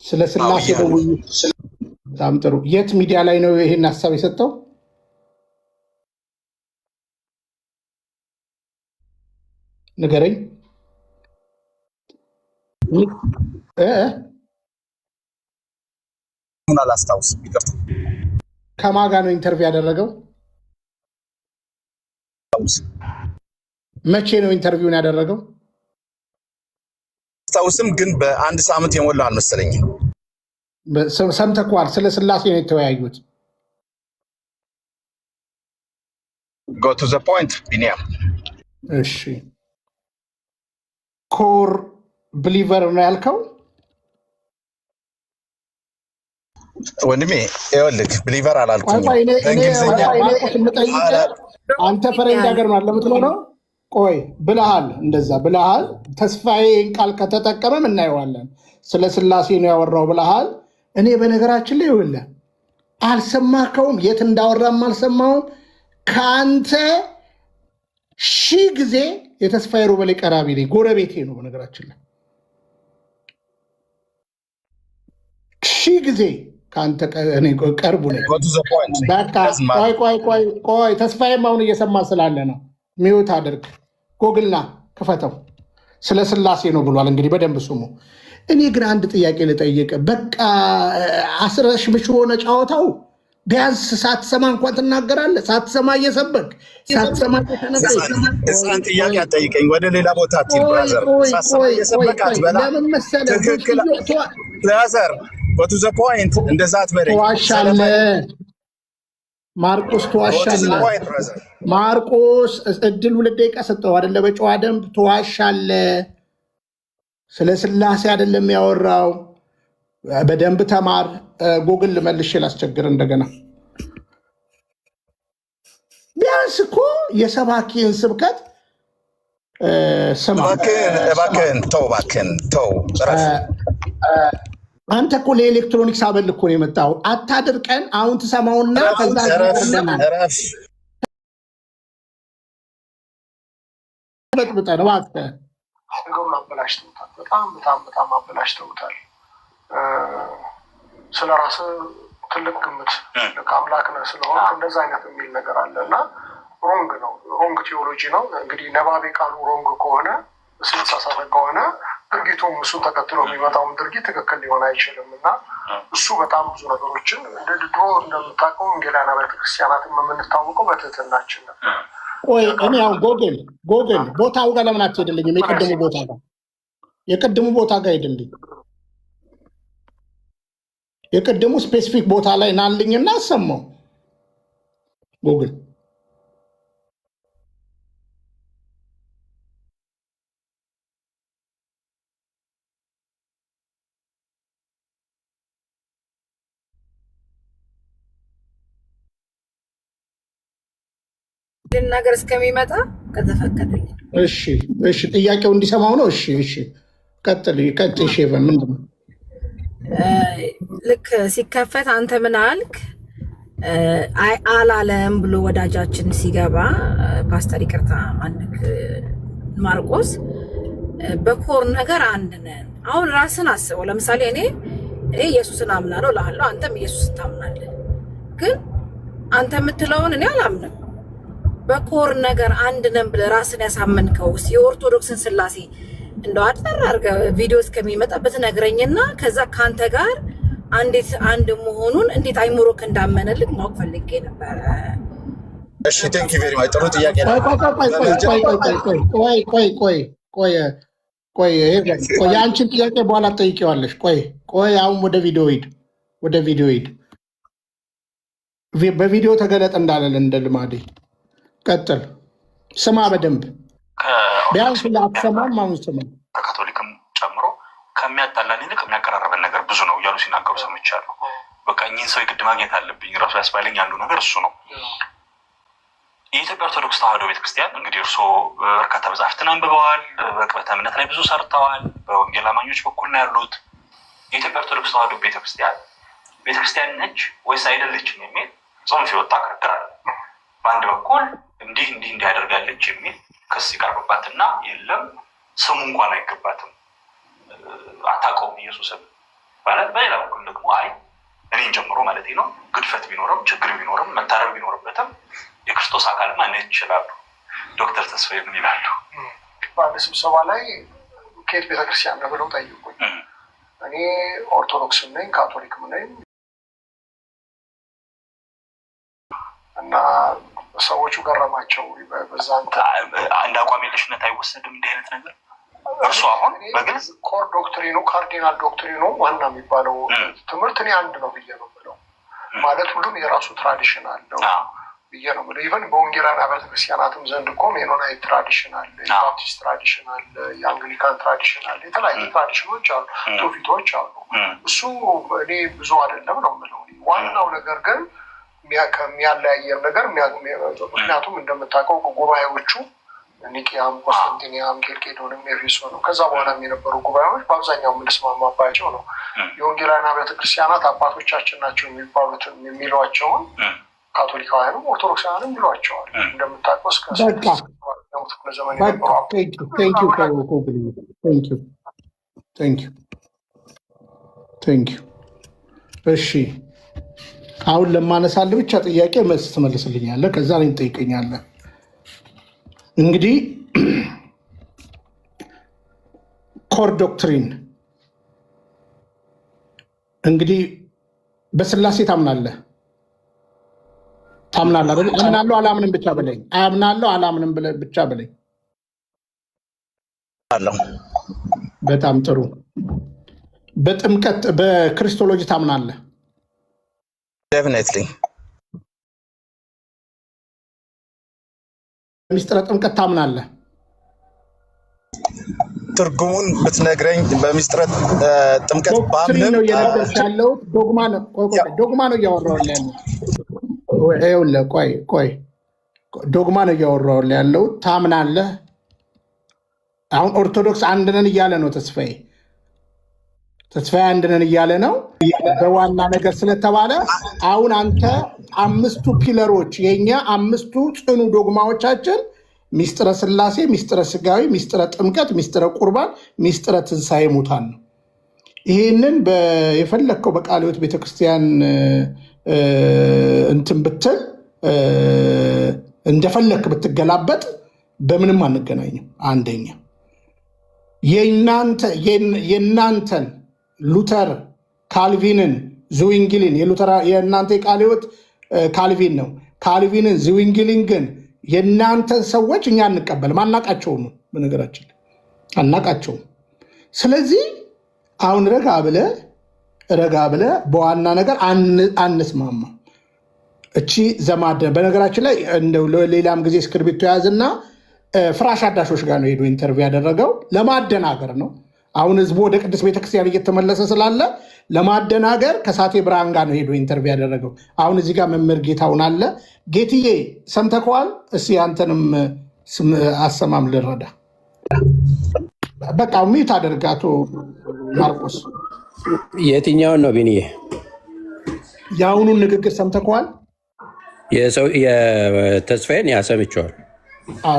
ስለ ስላሴ ነው ውይይት። በጣም ጥሩ። የት ሚዲያ ላይ ነው ይሄን ሀሳብ የሰጠው? ንገረኝ። አላስታውስም፣ ይቅርታ። ከማን ጋር ነው ኢንተርቪው ያደረገው? መቼ ነው ኢንተርቪውን ያደረገው? አላስታውስም፣ ግን በ1 ሳምንት የሞላው አልመሰለኝም። ሰምተኸዋል? ስለ ስላሴ ነው የተወያዩት። go to the point ቢኒያም። እሺ ኮር ብሊቨር ነው ያልከው ወንድሜ? ይኸውልህ ብሊቨር አላልኩም። አንተ ፈረንጅ ሀገር ነው ለምትለው ቆይ ብለሃል፣ እንደዛ ብለሃል። ተስፋዬን ቃል ከተጠቀመም እናየዋለን። ስለ ስላሴ ነው ያወራው ብለሃል። እኔ በነገራችን ላይ ይኸውልህ አልሰማከውም፣ የት እንዳወራም አልሰማውም። ከአንተ ሺህ ጊዜ የተስፋዬ ሮበሌ ቀራቢ ነኝ፣ ጎረቤቴ ነው። በነገራችን ላይ ሺህ ጊዜ ከአንተ ቀርቡ ነኝ። ቆይ ተስፋዬም አሁን እየሰማ ስላለ ነው። ሚዩት አድርግ፣ ጎግልና ክፈተው። ስለ ስላሴ ነው ብሏል። እንግዲህ በደንብ ስሙ። እኔ ግን አንድ ጥያቄ ልጠይቅ። በቃ አስረሽ ምሽ ሆነ ጨዋታው። ቢያንስ ሳትሰማ እንኳን ትናገራለህ። ሳትሰማ እየሰበክ ሳትሰማ እሳን ጥያቄ አጠይቀኝ። ወደ ሌላ ቦታ አትሂድ ብራዘር። ሳትሰማ እየሰበክ አትበላ። ትክክል ብራዘር። ወቱ ዘ ፖይንት። እንደዛ አትበለኝ። ትዋሻለህ ማርቆስ፣ ትዋሻለህ ማርቆስ። እድል 2 ደቂቃ ሰጠው አይደለ? በጨዋ ደንብ ትዋሻለህ። ስለ ስላሴ አይደለም ያወራው። በደንብ ተማር። ጉግል መልሼ ላስቸግር እንደገና። ቢያንስ እኮ የሰባኪን ስብከት ስማ። እባክህን ተው። አንተ እኮ ለኤሌክትሮኒክስ አበል እኮ ነው የመጣው። አታድርቀን። አሁን ትሰማውና ከዛ በጥብጠን እባክህ። ነገሩን አበላሽተውታል። በጣም አበላሽተውታል። ስለ ራስህ ትልቅ ግምት አምላክ ነህ ስለሆንክ እንደዛ አይነት የሚል ነገር አለ እና ሮንግ ነው። ሮንግ ቴዎሎጂ ነው። እንግዲህ ነባቤ ቃሉ ሮንግ ከሆነ የተሳሳተ ከሆነ ድርጊቱም እሱን ተከትሎ የሚመጣውን ድርጊት ትክክል ሊሆን አይችልም እና እሱ በጣም ብዙ ነገሮችን እንደ ድሮ እንደምታውቀው ወንጌላውያን አብያተ ክርስቲያናትም የምንታወቀው በትህትናችን ነበር። ቆይ እኔ ያው ጎግል ቦታው ጋር ለምን አትሄድልኝም? የቅድሙ ቦታ ጋር ሄድልኝ። የቅድሙ ስፔሲፊክ ቦታ ላይ ናልኝና አሰማው ጉግል። ነገር እስከሚመጣ ከተፈቀደልኝ። እሺ ጥያቄው እንዲሰማው ነው። እሺ ቀጥል። ሼቨን ምንድን ነው? ልክ ሲከፈት አንተ ምን አልክ? አላለም ብሎ ወዳጃችን ሲገባ ፓስተር ይቅርታ ማንክ ማርቆስ በኮር ነገር አንድ ነን። አሁን ራስን አስበው። ለምሳሌ እኔ ኢየሱስን አምናለሁ እልሃለሁ፣ አንተም ኢየሱስን ታምናለህ። ግን አንተ የምትለውን እኔ አላምንም። በኮር ነገር አንድ ነን ብለህ ራስን ያሳመንከው የኦርቶዶክስን ስላሴ እንደው አጠር አድርገህ ቪዲዮ እስከሚመጣ ብትነግረኝና ከዛ ከአንተ ጋር አንድ መሆኑን እንዴት አይምሮክ እንዳመነልክ ማወቅ ፈልጌ ነበረ። እሺ ቴንክ ዩ ቬሪ ማች። ጥሩ ጥያቄ ነው። ቆይ የአንቺን ጥያቄ በኋላ ትጠይቂዋለሽ። ቆይ አሁን ወደ ቪዲዮ ሂድ። በቪዲዮ ተገለጥ እንዳለል እንደ ልማዴ ቀጥል። ስማ በደንብ ቢያንስ ላትሰማም አሁን ስማ። ካቶሊክም ጨምሮ ከሚያጣላን ይልቅ የሚያቀራረበን ነገር ብዙ ነው እያሉ ሲናገሩ ሰምቻለሁ። በቃ እኚህን ሰው የግድ ማግኘት አለብኝ ራሱ ያስባለኝ አንዱ ነገር እሱ ነው። የኢትዮጵያ ኦርቶዶክስ ተዋሕዶ ቤተክርስቲያን እንግዲህ እርስዎ በርካታ መጽሐፍትን አንብበዋል፣ በቅበተ እምነት ላይ ብዙ ሰርተዋል፣ በወንጌል አማኞች በኩል ነው ያሉት። የኢትዮጵያ ኦርቶዶክስ ተዋሕዶ ቤተክርስቲያን ነች ወይስ አይደለችም የሚል ጽንፍ የወጣ ክርክር አለ። በአንድ በኩል እንዲህ ያደርጋለች የሚል ክስ ይቀርብባትና የለም ስሙ እንኳን አይገባትም አታውቀውም ኢየሱስን ማለት፣ በሌላ በኩል ደግሞ አይ እኔን ጀምሮ ማለት ነው ግድፈት ቢኖርም ችግር ቢኖርም መታረም ቢኖርበትም የክርስቶስ አካልማ ነች ይችላሉ። ዶክተር ተስፋዬ ምን ይላሉ? በአንድ ስብሰባ ላይ ከየት ቤተክርስቲያን ነው ብለው ጠይቁኝ። እኔ ኦርቶዶክስም ነኝ ካቶሊክም ነኝ እና ሰዎቹ ገረማቸው። በዛ አንድ አቋም የለሽነት አይወሰድም እንዲህ አይነት ነገር። እርሱ አሁን በግልጽ ኮር ዶክትሪኑ ካርዲናል ዶክትሪኑ ዋና የሚባለው ትምህርት እኔ አንድ ነው ብዬ ነው የምለው። ማለት ሁሉም የራሱ ትራዲሽን አለው ብዬ ነው የምለው። ኢቨን በወንጌላውያን አብያተ ክርስቲያናትም ዘንድ እኮ ሜኖናይት ትራዲሽን አለ፣ የባፕቲስት ትራዲሽን አለ፣ የአንግሊካን ትራዲሽን አለ፣ የተለያዩ ትራዲሽኖች አሉ፣ ትውፊቶች አሉ። እሱ እኔ ብዙ አይደለም ነው የምለው። ዋናው ነገር ግን ከሚያለያየር ነገር ምክንያቱም እንደምታውቀው ጉባኤዎቹ ኒቂያም፣ ቆስጠንጢንያም፣ ኬልቄዶንም ኤፌሶንም ከዛ በኋላም የነበሩ ጉባኤዎች በአብዛኛው የምንስማማባቸው ነው። የወንጌላውያን አብያተ ክርስቲያናት አባቶቻችን ናቸው የሚባሉትን የሚሏቸውን ካቶሊካውያንም ኦርቶዶክሳውያንም ይሏቸዋል። እንደምታውቀው እስከ ክፍለ ዘመን የነበሩ እሺ አሁን ለማነሳልህ ብቻ ጥያቄ መልስ ትመልስልኛለህ፣ ከዛ ላይ ትጠይቀኛለህ። እንግዲህ ኮር ዶክትሪን እንግዲህ በስላሴ ታምናለህ አይደል? አምናለሁ አላምንም ብቻ በለኝ። አምናለሁ አላምንም ብቻ በለኝ። በጣም ጥሩ። በጥምቀት በክርስቶሎጂ ታምናለህ? ዴፊኒትሊ። በሚስጥረ ጥምቀት ታምናለህ? ትርጉሙን ብትነግረኝ። በሚስጥረ ጥምቀት ባምንም ነው እየነገርኩህ ያለው። ዶግማ ነው እያወራሁልህ ያለው። ይኸውልህ ቆይ ዶግማ ነው እያወራሁልህ ያለው። ታምናለህ? አሁን ኦርቶዶክስ አንድ ነን እያለ ነው ተስፋዬ አንድ ነን እያለ ነው በዋና ነገር ስለተባለ። አሁን አንተ 5ቱ ፒለሮች የኛ 5ቱ ጽኑ ዶግማዎቻችን ሚስጥረ ስላሴ፣ ሚስጥረ ስጋዊ፣ ሚስጥረ ጥምቀት፣ ሚስጥረ ቁርባን፣ ሚስጥረ ትንሣኤ ሙታን ነው። ይህንን የፈለግከው በቃለ ሕይወት ቤተክርስቲያን እንትን ብትል እንደፈለግክ ብትገላበጥ በምንም አንገናኝም። አንደኛ የእናንተን ሉተር ካልቪንን ዝዊንግሊን የእናንተ የቃለ ሕይወት ካልቪን ነው። ካልቪንን ዝዊንግሊን ግን የእናንተን ሰዎች እኛ አንቀበልም። አናቃቸውም፣ በነገራችን አናቃቸውም። ስለዚህ አሁን ረጋ ብለ በዋና ነገር አንስማማ። እቺ ዘማደ በነገራችን ላይ ሌላም ጊዜ እስክርቢቶ ያዝና ፍራሽ አዳሾች ጋር ነው ሄዶ ኢንተርቪው ያደረገው። ለማደናገር ነው። አሁን ህዝቡ ወደ ቅድስት ቤተክርስቲያን እየተመለሰ ስላለ ለማደናገር ከሳቴ ብርሃን ጋር ነው ሄዶ ኢንተርቪው ያደረገው። አሁን እዚህ ጋር መምህር ጌታውን አለ። ጌትዬ ሰምተከዋል? እስኪ አንተንም አሰማም ልረዳ። በቃ ሚት አደርግ አቶ ማርቆስ። የትኛውን ነው ቢኒዬ? የአሁኑን ንግግር ሰምተከዋል? የተስፋዬን ያሰምቸዋል።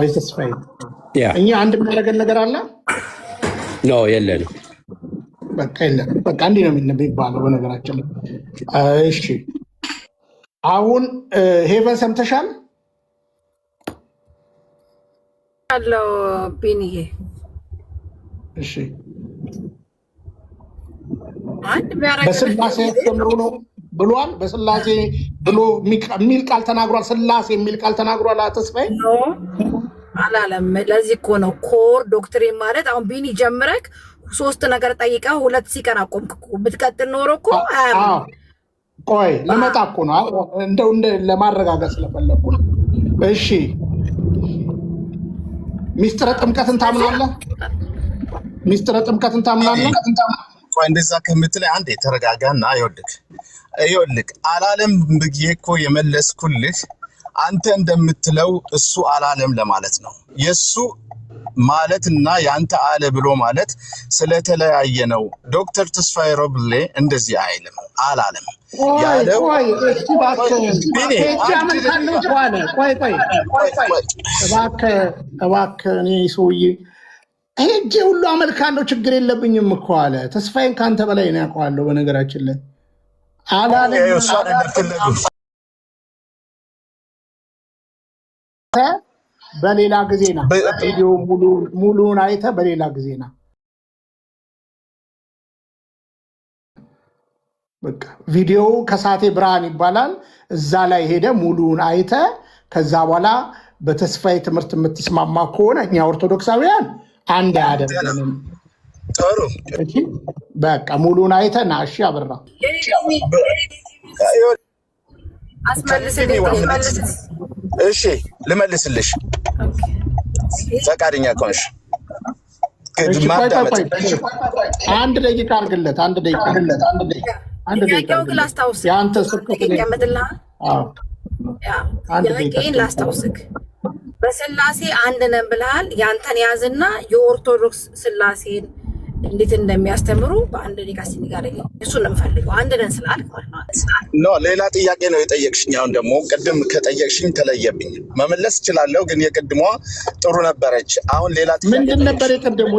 የተስፋዬ እኛ አንድ የሚያደርገን ነገር አለ ኖ የለንም። በቃ የለንም። በቃ እንዲህ ነው የሚባለው በነገራችን ላይ። እሺ አሁን ሄቨን ሰምተሻል? አለው ቢኒዬ። እሺ በስላሴ ያስተምሩ ነው ብሏል። በስላሴ ብሎ የሚል ቃል ተናግሯል። ስላሴ የሚል ቃል ተናግሯል። ተስፋዬ አላለም። ለዚህ እኮ ነው ኮር ዶክትሪን ማለት። አሁን ቢኒ ጀምረክ 3 ነገር ጠይቀህ 2 ሲቀር አቆምክ እኮ። ብትቀጥል ኖሮ እኮ ቆይ ልመጣ እኮ ነው። እንደው ለማረጋገጥ ስለፈለኩ ነው። እሺ ሚስጥረ ጥምቀትን ታምናለህ? ሚስጥረ ጥምቀትን ታምናለህ? ቆይ እንደዛ ከምትለኝ አንዴ ተረጋጋና ይኸውልህ አላለም ብዬ እኮ የመለስኩልህ አንተ እንደምትለው እሱ አላለም ለማለት ነው። የሱ ማለትና ያንተ አለ ብሎ ማለት ስለተለያየ ነው። ዶክተር ተስፋዬ ሮብሌ እንደዚህ አይልም፣ አላለም ያለው እባክህ እኔ ሰውዬ ሄጄ ሁሉ አመልካለሁ ችግር የለብኝም እኮ አለ። ተስፋዬን ከአንተ በላይ ነው ያውቀዋለሁ። በነገራችን ላይ አላለም በሌላ ጊዜ ና ቪዲዮ ሙሉውን አይተ በሌላ ጊዜ ና። በቃ ቪዲዮ ከሳቴ ብርሃን ይባላል። እዛ ላይ ሄደ ሙሉውን አይተ ከዛ በኋላ በተስፋዬ ትምህርት የምትስማማ ከሆነ እኛ ኦርቶዶክሳውያን አንድ ያደርገንም። ጥሩ በቃ ሙሉውን አይተ ና። እሺ አበራ እሺ ልመልስልሽ ፈቃደኛ ከሆንሽ አንድ ደቂቃ አድርግለት። አንድ ደቂቃ ላስታውስክ በስላሴ አንድ ነን ብለሃል። ያንተን ያዝና የኦርቶዶክስ ስላሴን እንዴት እንደሚያስተምሩ በአንድ ሊቃስ ንገረኝ። እሱን ነው የምፈልገው። አንድ ነን ስላልክ ማለት ነው። ኖ ሌላ ጥያቄ ነው የጠየቅሽኝ። አሁን ደግሞ ቅድም ከጠየቅሽኝ ተለየብኝ። መመለስ እችላለሁ ግን የቅድሟ ጥሩ ነበረች። አሁን ሌላ ጥያቄ ምንድን ነበር የቀደሙ?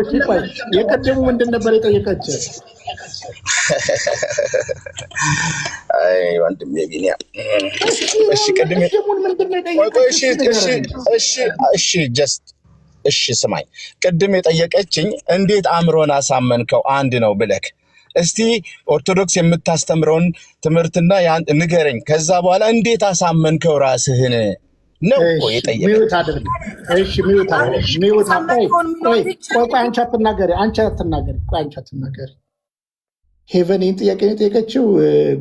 የቀደሙ ምንድን ነበር የጠየቀችው? አይ ወንድሜ ቢኒያም እሺ ቅድም እሺ ጀስት እሺ ስማኝ፣ ቅድም የጠየቀችኝ እንዴት አእምሮን አሳመንከው አንድ ነው ብለክ፣ እስቲ ኦርቶዶክስ የምታስተምረውን ትምህርትና ያን ንገረኝ። ከዛ በኋላ እንዴት አሳመንከው ራስህን ነው እኮ የጠየቀኝ። ሚውት አድርግ። እሺ ሚውት አድርግ። ሚውት አድርግ። ቆይ አንቺ አትናገሪ። ሄቨንን ጥያቄ ነው የጠየቀችው።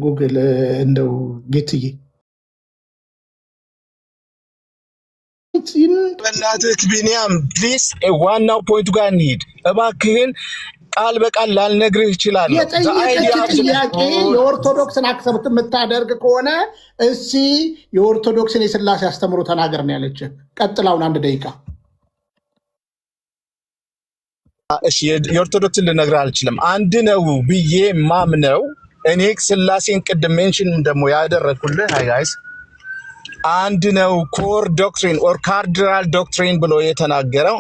ጉግል እንደው ጌትዬ በእናትህ ቢኒያም ፕሊስ ዋናው ፖይንቱ ጋር እንሂድ እባክህን። ቃል በቃል ላልነግርህ እችላለሁ። የጠየቀች ጥያቄ የኦርቶዶክስን አክሰብት የምታደርግ ከሆነ እሺ የኦርቶዶክስን የስላሴ አስተምሮ ተናገር ነው ያለች። ቀጥላውን 1 ደቂቃ። እሺ የኦርቶዶክስን ልነግርህ አልችልም። አንድ ነው ብዬ ማምነው እኔ ስላሴን ቅድም ሜንሽን ደግሞ ያደረኩልህ ሃይ ጋይስ አንድ ነው ኮር ዶክትሪን ኦር ካርዲናል ዶክትሪን ብሎ የተናገረው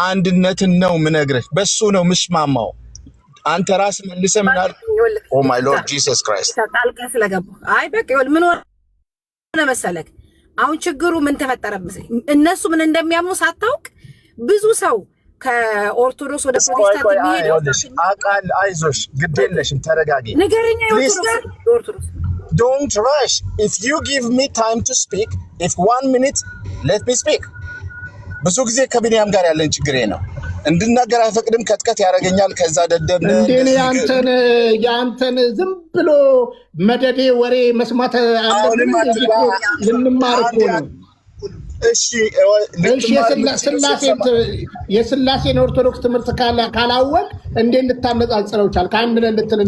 አንድነትን ነው ምነግርህ። በሱ ነው ምስማማው። አንተ ራስ መልሰህ ምን አልክ? ኦ ማይ ሎርድ ጂሰስ ክራይስት ታልቀ ስለገባ አይ በቃ ይወል ምን ሆነ መሰለክ፣ አሁን ችግሩ ምን ተፈጠረብህ? እነሱ ምን እንደሚያምኑ ሳታውቅ ብዙ ሰው ከኦርቶዶክስ ወደ ፕሮቴስታንት የሚሄደው አቃል። አይዞሽ ግድ የለሽም ተረጋጊ። ንገረኛ ኦርቶዶክስ Don't rush. If you give me time to speak, if 1 minute, let me speak. ብዙ ጊዜ ከቢኒያም ጋር ያለን ችግሬ ነው። እንድናገር አይፈቅድም፣ ከጥቀት ያደርገኛል። ከዛ ደደብ እንዴ ያንተን ዝም ብሎ መደዴ ወሬ መስማት አለብን። ልንማር እኮ ነው። እሺ የስላሴን ኦርቶዶክስ ትምህርት ካላወቅ እንዴት ልታነጻጽረው ቻል? ከአንድ ነን ልትል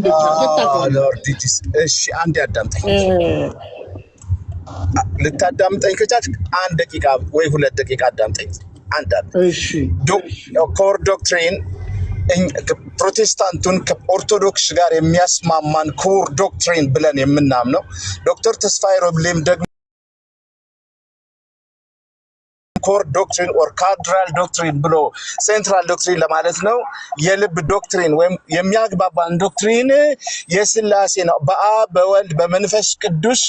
እሺ አንዴ አዳምጠኝ። ልታዳምጠኝ ከቻልክ 1 ደቂቃ ወይ 2 ደቂቃ አዳምጠኝ። እሺ ኮር ዶክትሪን ፕሮቴስታንቱን ከኦርቶዶክስ ጋር የሚያስማማን ኮር ዶክትሪን ብለን የምናምነው ዶክተር ተስፋዬ ሮብሌም ደግሞ ኮር ዶክትሪን ኦር ካርዲናል ዶክትሪን ብሎ ሴንትራል ዶክትሪን ለማለት ነው። የልብ ዶክትሪን ወይም የሚያግባባን ዶክትሪን የስላሴ ነው። በአብ በወልድ በመንፈስ ቅዱስ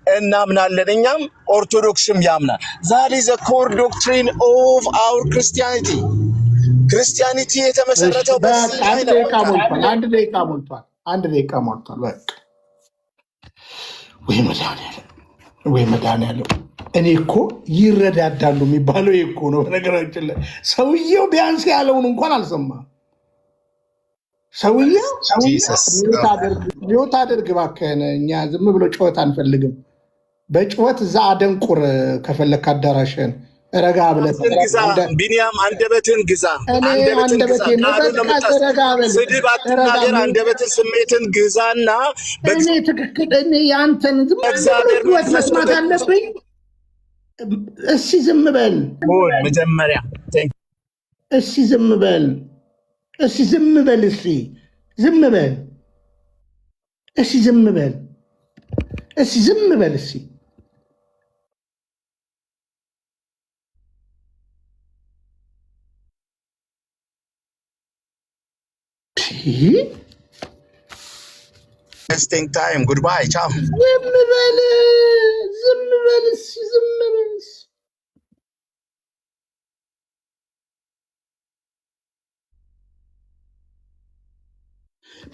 እናምናለን። እኛም ኦርቶዶክስም ያምናል። ዛት ኢዝ ዘ ኮር ዶክትሪን ኦፍ አወር ክርስቲያኒቲ የተመሰረተው በዚህ ላይ ነው። አንድ ደቂቃ ሞልቷል። በቃ ወይ መድኃኒዓለም እኔ እኮ ይረዳዳሉ የሚባለው እኮ ነው። በነገራችን ላይ ሰውየው ቢያንስ ያለውን እንኳን አልሰማም። ሰውየው ሚውት አድርግ እባክህን። እኛ ዝም ብሎ ጩኸት አንፈልግም። በጩኸት እዛ አደንቁር ከፈለክ አዳራሽን ረጋ ብለህ ቢኒያም አንደበትን ግዛ። ስድብ አትናገር። አንደበትን ስሜትን ግዛና እኔ ትክክል እኔ ያንተን ዝም ብሎ መስማት አለብኝ። እሺ ዝም በል መጀመሪያ። እሺ ዝም በል። እሺ ዝም በል። እሺ ዝም በል። እሺ ዝም በል። እሺ ዝም በል። እሺ Wasting time. Goodbye. Ciao. ዝም በል። እሺ ዝም በል።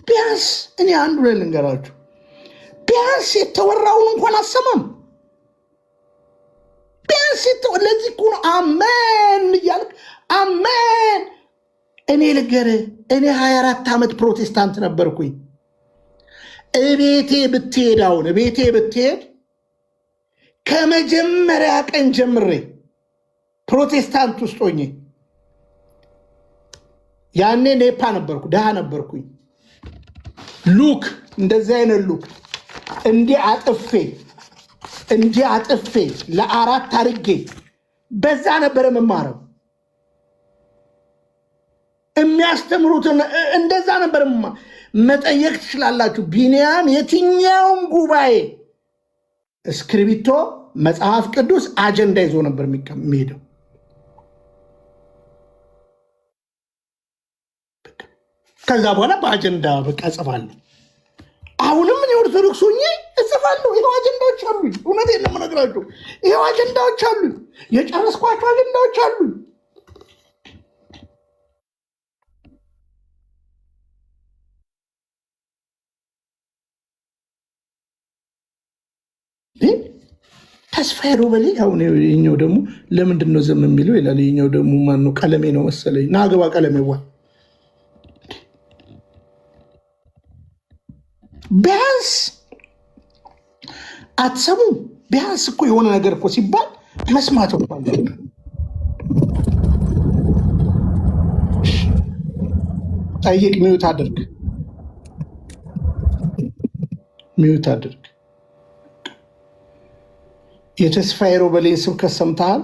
ቢያንስ እኔ አንዱ ላይ ልንገራችሁ፣ ቢያንስ የተወራውን እንኳን አሰማም። ቢያንስ ለዚህ እኮ ነው አሜን እያልክ አሜን። እኔ ልንገርህ፣ እኔ 24 ዓመት ፕሮቴስታንት ነበርኩኝ። እቤቴ ብትሄድ ከመጀመሪያ ቀን ጀምሬ ፕሮቴስታንት ውስጥ ሆኜ ያኔ ኔፓ ነበርኩ፣ ድሃ ነበርኩኝ። ሉክ እንደዚህ አይነት ሉክ እንዲህ አጥፌ ለ4 አድርጌ በዛ ነበር የምማረው። የሚያስተምሩትን እንደዛ ነበር መጠየቅ ትችላላችሁ። ቢኒያም የትኛውም ጉባኤ እስክሪብቶ፣ መጽሐፍ ቅዱስ፣ አጀንዳ ይዞ ነበር የሚሄደው። ከዛ በኋላ በአጀንዳ በቃ እጽፋለሁ። አሁንም እኔ ኦርቶዶክስ ሆኜ እጽፋለሁ። ይኸው አጀንዳዎች አሉኝ። እውነቴን ነው የምነግራችሁ። ይኸው አጀንዳዎች አሉኝ። የጨረስኳቸው አጀንዳዎች አሉኝ። ተስፋዬ ሮበሌ አሁን ይኸኛው ደግሞ ለምንድን ነው ዝም የሚለው ይላል። ይኸኛው ደግሞ ማነው? ቀለሜ ነው መሰለኝ። ና ግባ ቀለሜዋ። ቢያንስ አትሰሙም? ቢያንስ እኮ የሆነ ነገር እኮ ሲባል መስማት እንኳን ጠይቅ። ሚዩት አድርግ፣ ሚዩት አድርግ። የተስፋዬ ሮበሌን ስብከት ሰምተሃል?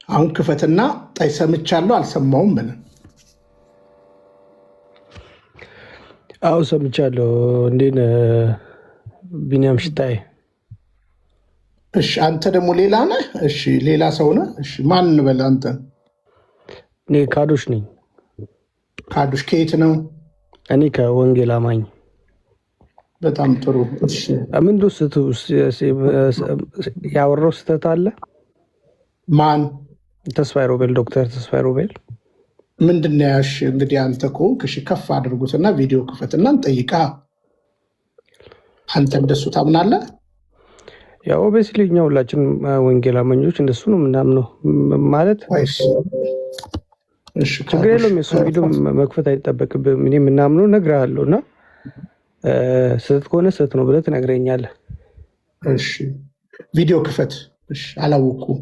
አሁን ክፈትና ጣይ ሰምቻለሁ አልሰማውም ብለን። አዎ ሰምቻለሁ። እንዴት ቢኒያም ሽታይ? እሺ አንተ ደግሞ ሌላ ነህ? እሺ ሌላ ሰው ነህ? እሺ ማን እንበል አንተ? እኔ ካዶሽ ነኝ። ካዶሽ ከየት ነው? እኔ ከወንጌል አማኝ። በጣም ጥሩ። እሺ ምንድን ያወራው ስህተት አለ? ማን? ተስፋዬ ሮቤል፣ ዶክተር ተስፋዬ ሮቤል ምንድን ነው ያሽ? እንግዲህ አንተ ከሆንክ እሺ ከፍ አድርጉትና ቪዲዮ ክፈትና እንጠይቃ። አንተ እንደሱ ታምናለህ? ያው ኦብቪየስሊ እኛ ሁላችንም ወንጌል አማኞች እንደሱ ነው ምናምነው ማለት። ችግር የለውም። የሱ ቪዲዮ መክፈት አይጠበቅብህም። እኔ የምናምነው እነግርሃለሁ እና ስህተት ከሆነ ስህተት ነው ብለህ ትነግረኛለህ። እሺ ቪዲዮ ክፈት። እሺ አላወኩም።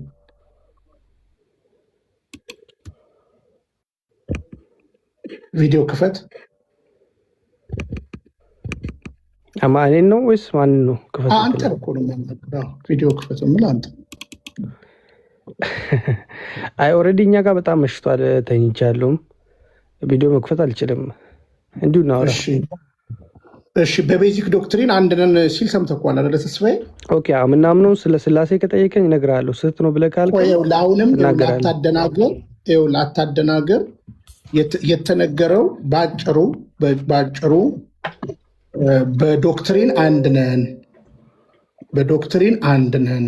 ቪዲዮ ክፈት። እኔን ነው ወይስ ማንን ነው? ክፈት አንተ እኮ ነው የምናገረው። ቪዲዮ ክፈት የምልህ አንተ። አይ ኦልሬዲ እኛ ጋር በጣም መሽቷል፣ ተኝቻለሁም። ቪዲዮ መክፈት አልችልም። እንዲሁ እናወራ። እሺ በቤዚክ ዶክትሪን አንድ ነን ሲል ሰምተኳል አይደለ ተስፋዬ? ኦኬ ምናምነው ስለ ስላሴ ከጠየቀኝ እነግርሃለሁ። ስህተት ነው ብለህ ካልከኝ አሁንም ላታደናገር የተነገረው ባጭሩ በዶክትሪን አንድ ነን፣ በዶክትሪን አንድ ነን።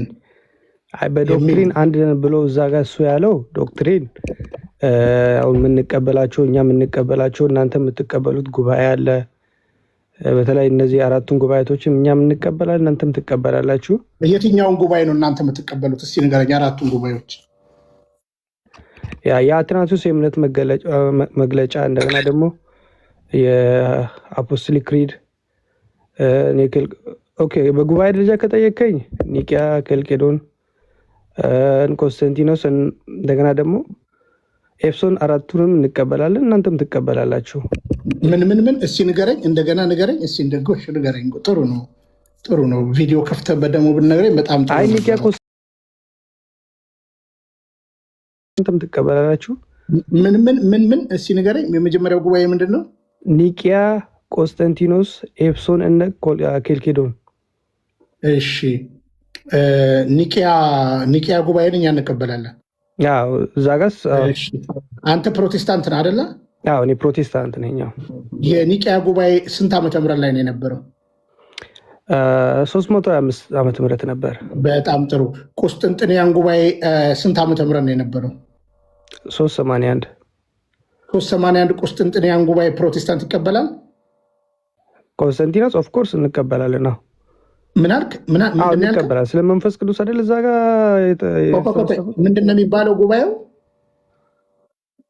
አይ በዶክትሪን አንድ ነን ብሎ እዛ ጋር እሱ ያለው ዶክትሪን አሁን የምንቀበላቸው እኛ የምንቀበላቸው እናንተ የምትቀበሉት ጉባኤ አለ። በተለይ እነዚህ አራቱን ጉባኤቶችን እኛ የምንቀበላለን እናንተም ትቀበላላችሁ። የትኛውን ጉባኤ ነው እናንተ የምትቀበሉት? እስቲ ንገረኝ። አራቱን ጉባኤዎች የአትናቱስ የእምነት መግለጫ፣ እንደገና ደግሞ የአፖስቶሊክ ክሪድ። ኦኬ በጉባኤ ደረጃ ከጠየቀኝ ኒቂያ፣ ኬልቄዶን፣ ኮንስታንቲኖስ እንደገና ደግሞ ኤፌሶን አራቱንም እንቀበላለን እናንተም ትቀበላላችሁ። ምን እስቲ ንገረኝ፣ እንደገና ንገረኝ እስቲ እንደጎሽ ንገረኝ። ጥሩ ነው። ቪዲዮ ከፍተህ በደሞ ብንነግረኝ በጣም ጥሩ ነው። አይ ኒቂያ እናንተም ትቀበላላችሁ። ምን እስቲ ንገረኝ። የመጀመሪያው ጉባኤ ምንድን ነው? ኒቂያ፣ ኮንስታንቲኖስ፣ ኤፌሶን እና ኬልቄዶን። እሺ ኒቂያ ጉባኤን እኛ እንቀበላለን። ያው እዛ ጋርስ አንተ ፕሮቴስታንት ነህ አይደለ? ያው እኔ ፕሮቴስታንት ነኝ። የኒቂያ ጉባኤ ስንት ዓመተ ምህረት ላይ ነው የነበረው? 325 ዓመተ ምህረት ነበር። በጣም ጥሩ። ቁስጥንጥንያን ጉባኤ ስንት ዓመተ ምህረት ነው የነበረው? 381 ቁስጥንጥንያን ጉባኤ ፕሮቴስታንት ይቀበላል? ኮንስታንቲኖስ ኦፍ ኮርስ እንቀበላለን ነው። ምን አልክ? እንቀበላለን። ስለ መንፈስ ቅዱስ አይደል? እዛ ጋር ምንድን ነው የሚባለው ጉባኤው?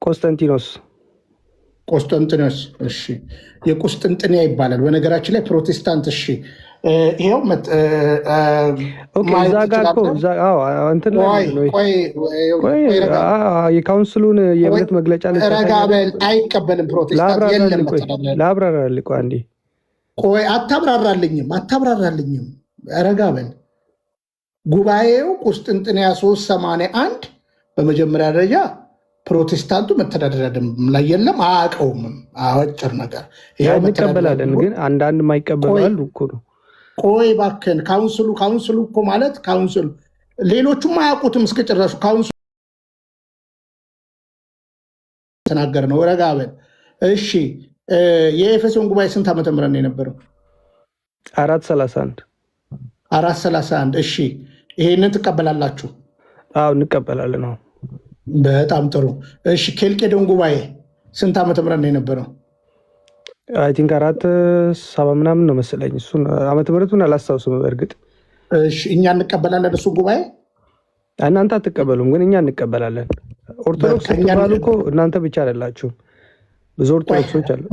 ኮንስታንቲኖስ። እሺ የቁስጥንጥንያ ይባላል በነገራችን ላይ ፕሮቴስታንት። እሺ ይሄው የካውንስሉን የእምነት መግለጫ ረጋበል አይቀበልም ፕሮቴስታንት የለም። ላብራራልህ አንዴ። ቆይ አታብራራልኝም። ረጋ በል። ጉባኤው ቁስጥንጥንያ 381 በመጀመሪያ ደረጃ ፕሮቴስታንቱ መተዳደሪያ ደንብ ላይ የለም፣ አያውቀውም። አጭር ነገር እንቀበላለን፣ ግን አንዳንድ ማይቀበሉ አሉ እኮ ነው። ቆይ እባክህን፣ ካውንስሉ እኮ ማለት ካውንስሉ ሌሎቹም አያውቁትም እስከ ጭራሹ። ካውንስሉ ተናገር ነው። ረጋ በል እሺ። የኤፌሶን ጉባኤ ስንት ዓመተ ምህረት ነው የነበረው? 431 እሺ። ይሄንን ትቀበላላችሁ? አዎ እንቀበላለን። ነው በጣም ጥሩ እሺ። ኬልቄዶን ጉባኤ ስንት ዓመተ ምህረት ነው የነበረው? አይ ቲንክ 470 ምናምን ነው መሰለኝ። እሱን ዓመተ ምህረቱን አላስታውስም በእርግጥ። እሺ እኛ እንቀበላለን እሱ ጉባኤ። እናንተ አትቀበሉም፣ ግን እኛ እንቀበላለን። ኦርቶዶክስ ስትባሉ እኮ እናንተ ብቻ አይደላችሁም፣ ብዙ ኦርቶዶክሶች አሉ።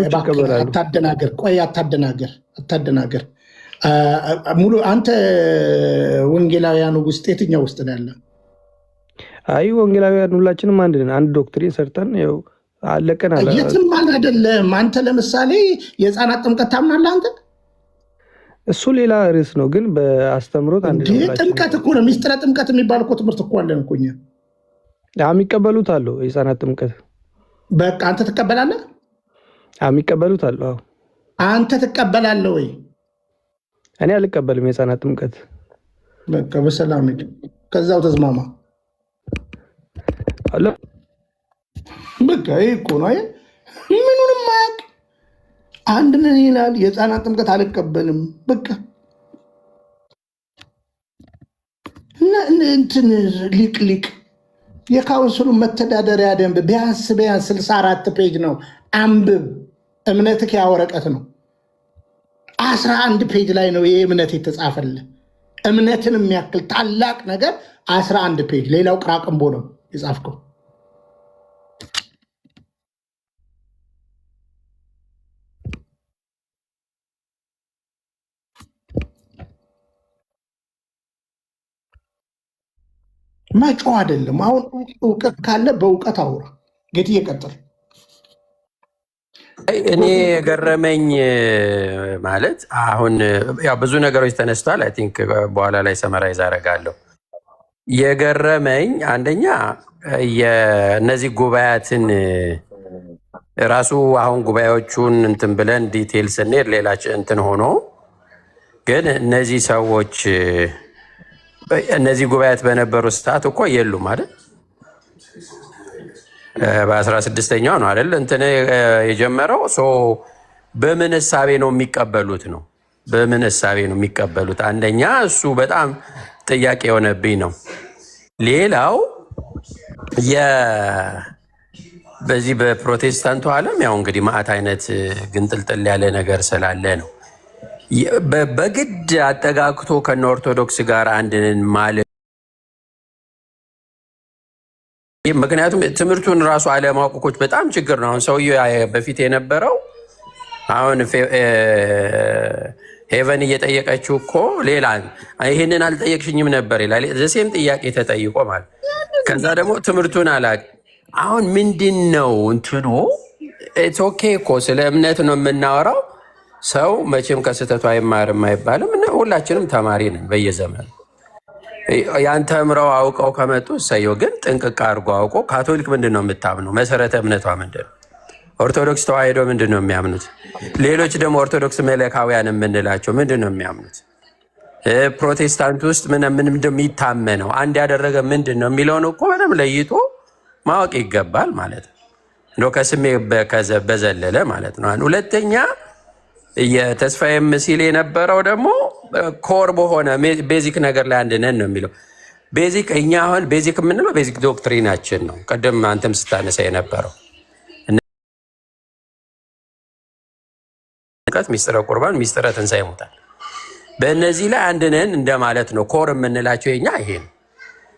ይቀበላሉ። አታደናገር፣ ቆይ አታደናገር። ሙሉ አንተ ወንጌላውያኑ ውስጥ የትኛው ውስጥ ነው ያለ? አይ ወንጌላውያን ሁላችንም አንድ ነን። አንድ ዶክትሪን ሰርተን ያው አለቀን አለ። የትም አይደለም። አንተ ለምሳሌ የህፃናት ጥምቀት ታምናለህ አንተ? እሱ ሌላ ርዕስ ነው፣ ግን በአስተምሮት አንድ ነው። ጥምቀት እኮ ነው። ሚስጥረ ጥምቀት የሚባል እኮ ትምህርት እኮ አለን እኮ እኛ። የሚቀበሉት አሉ የህፃናት ጥምቀት። በቃ አንተ ትቀበላለህ? የሚቀበሉት አሉ። አንተ ትቀበላለህ ወይ? እኔ አልቀበልም የህፃናት ጥምቀት። በቃ በሰላም ሂድ፣ ከዛው ተዝማማ። በቃ ይሄ እኮ ነው። ምኑንም ማያውቅ አንድ ነን ይላል። የህፃናት ጥምቀት አልቀበልም በቃ። እንትን ሊቅ የካውንስሉ መተዳደሪያ ደንብ ቢያንስ 64 ፔጅ ነው። አንብብ። እምነትህ ያወረቀት ነው። 11 ፔጅ ላይ ነው ይህ እምነት የተጻፈልህ። እምነትን የሚያክል ታላቅ ነገር 11 ፔጅ። ሌላው ቅራቅንቦ ነው የጻፍከው። መጮህ አይደለም። አሁን እውቀት ካለ በእውቀት አውራ። ጌት እየቀጥል እኔ የገረመኝ ማለት አሁን ያው ብዙ ነገሮች ተነስተዋል። አይ ቲንክ በኋላ ላይ ሰመራይዝ አደርጋለሁ። የገረመኝ አንደኛ የእነዚህ ጉባኤያትን ራሱ አሁን ጉባኤዎቹን እንትን ብለን ዲቴል ስንሄድ ሌላ እንትን ሆኖ ግን እነዚህ ሰዎች እነዚህ ጉባኤያት በነበሩ ሰዓት እኮ የሉም አይደል? በ16ኛው ነው አይደል እንትን የጀመረው። በምን እሳቤ ነው የሚቀበሉት ነው? በምን እሳቤ ነው የሚቀበሉት? አንደኛ እሱ በጣም ጥያቄ የሆነብኝ ነው። ሌላው በዚህ በፕሮቴስታንቱ ዓለም ያው እንግዲህ ማዕት አይነት ግንጥልጥል ያለ ነገር ስላለ ነው በግድ አጠጋግቶ ከነ ኦርቶዶክስ ጋር አንድን ማለት። ምክንያቱም ትምህርቱን ራሱ አለማወቆች በጣም ችግር ነው። አሁን ሰውዬው በፊት የነበረው አሁን ሄቨን እየጠየቀችው እኮ ሌላ ይህንን አልጠየቅሽኝም ነበር ይላል። ዘሴም ጥያቄ ተጠይቆ ማለት ከዛ ደግሞ ትምህርቱን አላቅ። አሁን ምንድን ነው እንትኑ ኦኬ እኮ ስለ እምነት ነው የምናወራው። ሰው መቼም ከስህተቱ አይማርም አይባልም። ሁላችንም ተማሪ ነን በየዘመኑ። ያን ተምረው አውቀው ከመጡ እሰየው። ግን ጥንቅቅ አድርጎ አውቆ ካቶሊክ ምንድን ነው የምታምነው? መሰረተ እምነቷ ምንድን ነው? ኦርቶዶክስ ተዋሕዶ ምንድን ነው የሚያምኑት? ሌሎች ደግሞ ኦርቶዶክስ መለካውያን የምንላቸው ምንድን ነው የሚያምኑት? ፕሮቴስታንት ውስጥ ምን እንደሚታመነው አንድ ያደረገ ምንድን ነው የሚለውን እኮ በደምብ ለይቶ ማወቅ ይገባል ማለት ነው። እንደው ከስሜ በዘለለ ማለት ነው። ሁለተኛ የተስፋዬም ሲል የነበረው ደግሞ ኮር በሆነ ቤዚክ ነገር ላይ አንድ ነን ነው የሚለው። ቤዚክ እኛ አሁን ቤዚክ የምንለው ቤዚክ ዶክትሪናችን ነው። ቀደም አንተም ስታነሳ የነበረው ሚስጥረ ቁርባን፣ ሚስጥረ ትንሣኤ ሙታን፣ በእነዚህ ላይ አንድ ነን እንደማለት ነው። ኮር የምንላቸው የኛ ይሄ ነው።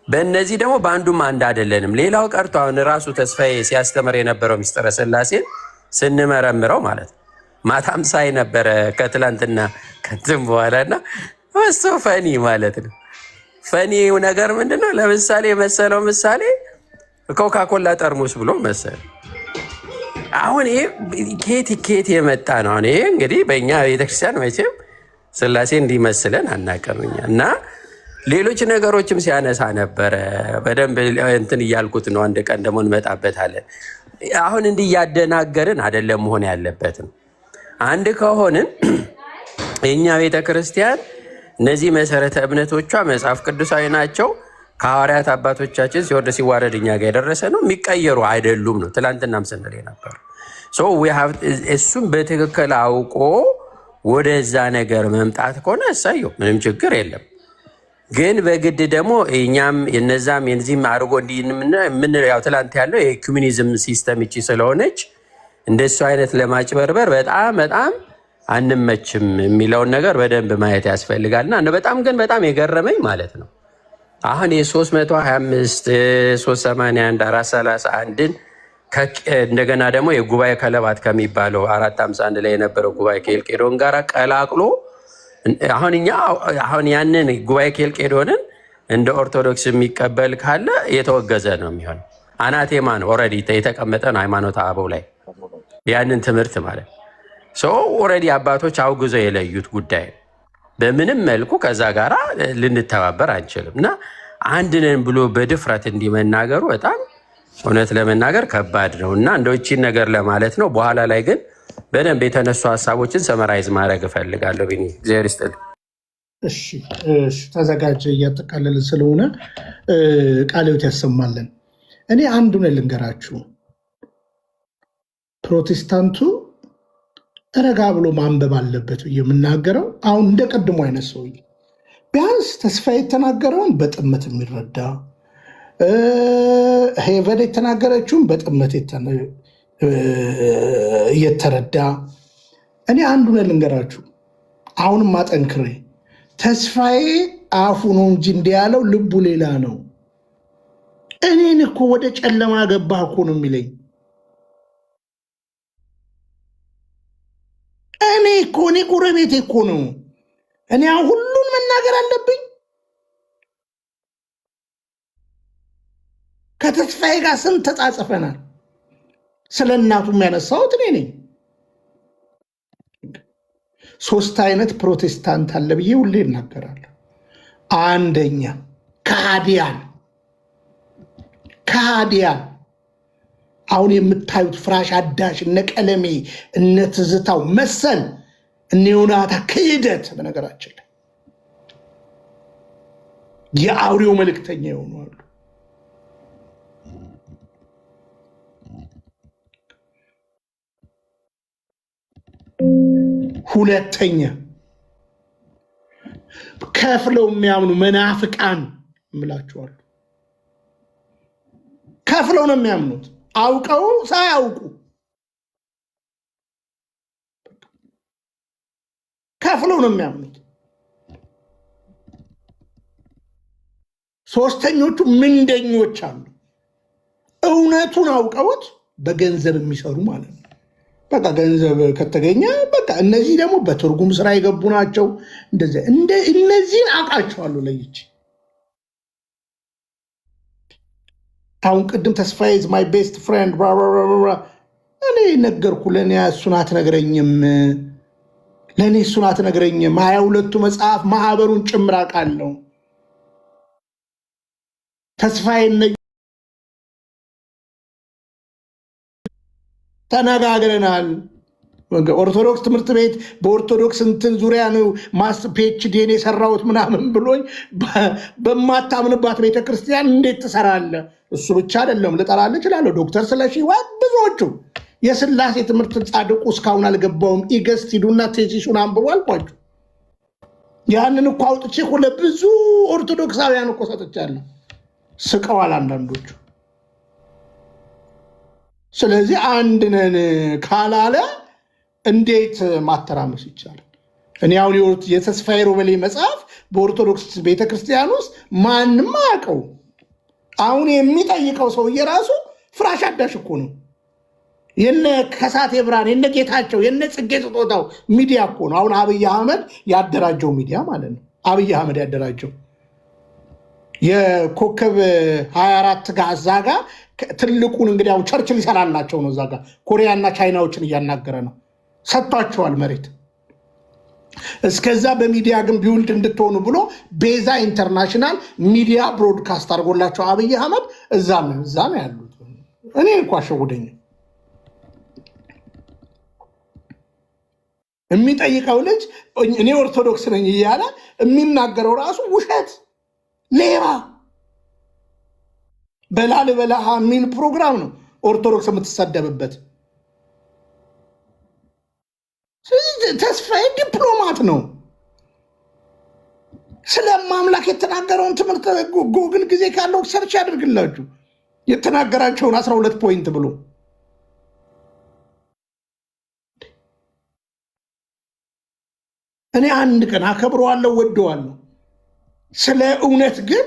በእነዚህ ደግሞ በአንዱም አንድ አይደለንም። ሌላው ቀርቶ አሁን ራሱ ተስፋዬ ሲያስተምር የነበረው ሚስጥረ ሥላሴን ስንመረምረው ማለት ነው ማታም ሳይ ነበረ ከትላንትና ከትም በኋላ እና እሱ ፈኒ ማለት ነው። ፈኒው ነገር ምንድነው? ለምሳሌ የመሰለው ምሳሌ ኮካኮላ ጠርሙስ ብሎ መሰለ። አሁን ይሄ ኬት የመጣ ነው። አሁን ይሄ እንግዲህ በእኛ ቤተክርስቲያን መቼም ስላሴ እንዲመስለን አናቀምኛ እና ሌሎች ነገሮችም ሲያነሳ ነበረ። በደንብ እንትን እያልኩት ነው። አንድ ቀን ደግሞ እንመጣበታለን። አሁን እንዲህ እያደናገርን አይደለም መሆን ያለበትም። አንድ ከሆንን የእኛ ቤተክርስቲያን እነዚህ መሰረተ እምነቶቿ መጽሐፍ ቅዱሳዊ ናቸው። ከሐዋርያት አባቶቻችን ሲወርድ ሲዋረድ እኛ ጋር የደረሰ ነው። የሚቀየሩ አይደሉም ነው ትላንትናም ስንል ነበር። እሱም በትክክል አውቆ ወደዛ ነገር መምጣት ከሆነ እሰየው፣ ምንም ችግር የለም። ግን በግድ ደግሞ እኛም የነዛም የዚህም አድርጎ ያው ትላንት ያለው የኮሚኒዝም ሲስተም እቺ ስለሆነች እንደሱ አይነት ለማጭበርበር በጣም አንመችም የሚለውን ነገር በደንብ ማየት ያስፈልጋልና በጣም የገረመኝ ማለት ነው አሁን የ325 381 431ን እንደገና ደግሞ የጉባኤ ከለባት ከሚባለው 451 ላይ የነበረው ጉባኤ ኬልቄዶን ጋር ቀላቅሎ አሁን ያንን ጉባኤ ኬልቄዶንን እንደ ኦርቶዶክስ የሚቀበል ካለ የተወገዘ ነው የሚሆን። አናቴማ ነው ኦልሬዲ የተቀመጠ ነው ሃይማኖተ አበው ላይ ያንን ትምህርት ማለት ኦልሬዲ አባቶች አውግዘው የለዩት ጉዳይ በምንም መልኩ ከዛ ጋራ ልንተባበር አንችልም እና አንድ ነን ብሎ በድፍረት እንዲመናገሩ በጣም እውነት ለመናገር ከባድ ነው እና እንደው እቺን ነገር ለማለት ነው። በኋላ ላይ ግን በደንብ የተነሱ ሀሳቦችን ሰመራይዝ ማድረግ እፈልጋለሁ። ቢኒ እግዚአብሔር ይስጥልኝ። እሺ ተዘጋጀ፣ እያጠቃለልን ስለሆነ ቃልዎት ያሰማልን። እኔ አንዱን ልንገራችሁ፣ ፕሮቴስታንቱ ረጋ ብሎ ማንበብ አለበት የምናገረው አሁን እንደ ቀድሞ አይነት ሰውዬ ቢያንስ ተስፋ የተናገረውን በጥመት የሚረዳ ሄቨን የተናገረችውን በጥመት እየተረዳ እኔ አንዱን ልንገራችሁ አሁንም አጠንክሬ ተስፋዬ አፉ ነው እንጂ እንዲያለው ልቡ ሌላ ነው። እኔን እኮ ወደ ጨለማ ገባህ እኮ ነው የሚለኝ። እኔ ጎረቤቴ እኮ ነው። እኔ ሁሉን መናገር አለብኝ? ከተስፋዬ ጋር ስንት ተጻጽፈናል። ስለ እናቱ የሚያነሳሁት እኔ ነኝ። 3 አይነት ፕሮቴስታንት አለ ብዬ ሁሌ እናገራለሁ። አንደኛ ከሃዲያን አሁን የምታዩት ፍራሽ አዳሽ እነ ቀለሜ እነ ትዝታው መሰል እነ ዮናታ ክህደት በነገራችን ላይ የአውሬው መልእክተኛ የሆኑ አሉ። ሁለተኛ ከፍለው የሚያምኑ መናፍቃን እምላችኋለሁ። ከፍለው ነው የሚያምኑት፣ አውቀው ሳያውቁ ከፍለው ነው የሚያምኑት። ሶስተኞቹ ምንደኞች አሉ፣ እውነቱን አውቀውት በገንዘብ የሚሰሩ ማለት ነው። በቃ ገንዘብ ከተገኘ በቃ እነዚህ ደግሞ በትርጉም ስራ የገቡ ናቸው። እነዚህን አውቃቸዋለሁ ለይቼ። አሁን ቅድም ተስፋዬ is my best friend እኔ ነገርኩ። ለእኔ እሱን አትነግረኝም፣ 22ቱ መጽሐፍ ማህበሩን ጭምር አውቃለሁ። ተስፋዬ ተነጋግረናል። ኦርቶዶክስ ትምህርት ቤት በኦርቶዶክስ እንትን ዙሪያ ነው ፒኤችዲን የሰራሁት ምናምን ብሎኝ በማታምንባት ቤተክርስቲያን እንዴት ትሰራለህ? እሱ ብቻ አይደለም ልጠራልህ እችላለሁ። ዶክተር ስለሺ ብዙዎቹ የስላሴ ትምህርት ጻድቁ እስካሁን አልገባውም። ኢገስት ሂዱና ቴሲሱን አንብቡ አልኳቸው። ያንን እኮ አውጥቼ ለብዙ ኦርቶዶክሳውያን እኮ ሰጥቻለሁ። ስቀዋል አንዳንዶቹ። ስለዚህ አንድ ነን ካላለ እንዴት ማተራመስ ይቻላል? እኔ አሁን የተስፋዬ ሮበሌ መጽሐፍ በኦርቶዶክስ ቤተክርስቲያን ውስጥ ማንም አያውቀው። አሁን የሚጠይቀው ሰውዬ ራሱ ፍራሽ አዳሽ እኮ ነው። የነ ከሳቴ ብርሃን የነ ጌታቸው የነ ጽጌ ስጦታው ሚዲያ እኮ ነው። አሁን አብይ አህመድ ያደራጀው ሚዲያ ማለት ነው። አብይ አህመድ ያደራጀው የኮከብ 24 ጋር እዛ ጋር ትልቁን እንግዲህ አሁን ቸርች ሊሰራላቸው ነው። እዛ ጋር ኮሪያና ቻይናዎችን እያናገረ ነው። ሰጥቷቸዋል መሬት። እስከዛ በሚዲያ ግን ቢውልድ እንድትሆኑ ብሎ ቤዛ ኢንተርናሽናል ሚዲያ ብሮድካስት አድርጎላቸው አብይ አህመድ እዛ ነው ያሉት። እኔ እንኳ አሸውደኝ የሚጠይቀው ልጅ እኔ ኦርቶዶክስ ነኝ እያለ የሚናገረው ራሱ ውሸት ሌባ በላል በላሃ የሚል ፕሮግራም ነው ኦርቶዶክስ የምትሰደብበት። ተስፋዬ ዲፕሎማት ነው። ስለማምላክ የተናገረውን ትምህርት ጎግል ጊዜ ካለው ሰርች ያደርግላችሁ የተናገራቸውን 12 ፖይንት ብሎ እኔ አንድ ቀን አከብረዋለሁ ወደዋለሁ። ስለ እውነት ግን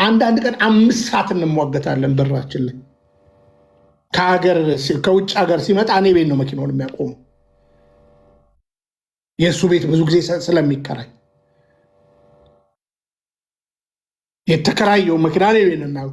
አንዳንድ ቀን 5 ሰዓት እንሟገታለን በራችን ላይ። ከውጭ ሀገር ሲመጣ እኔ ቤት ነው መኪናውን የሚያቆሙ የእሱ ቤት ብዙ ጊዜ ስለሚከራይ የተከራየው መኪና እኔ ቤት ነው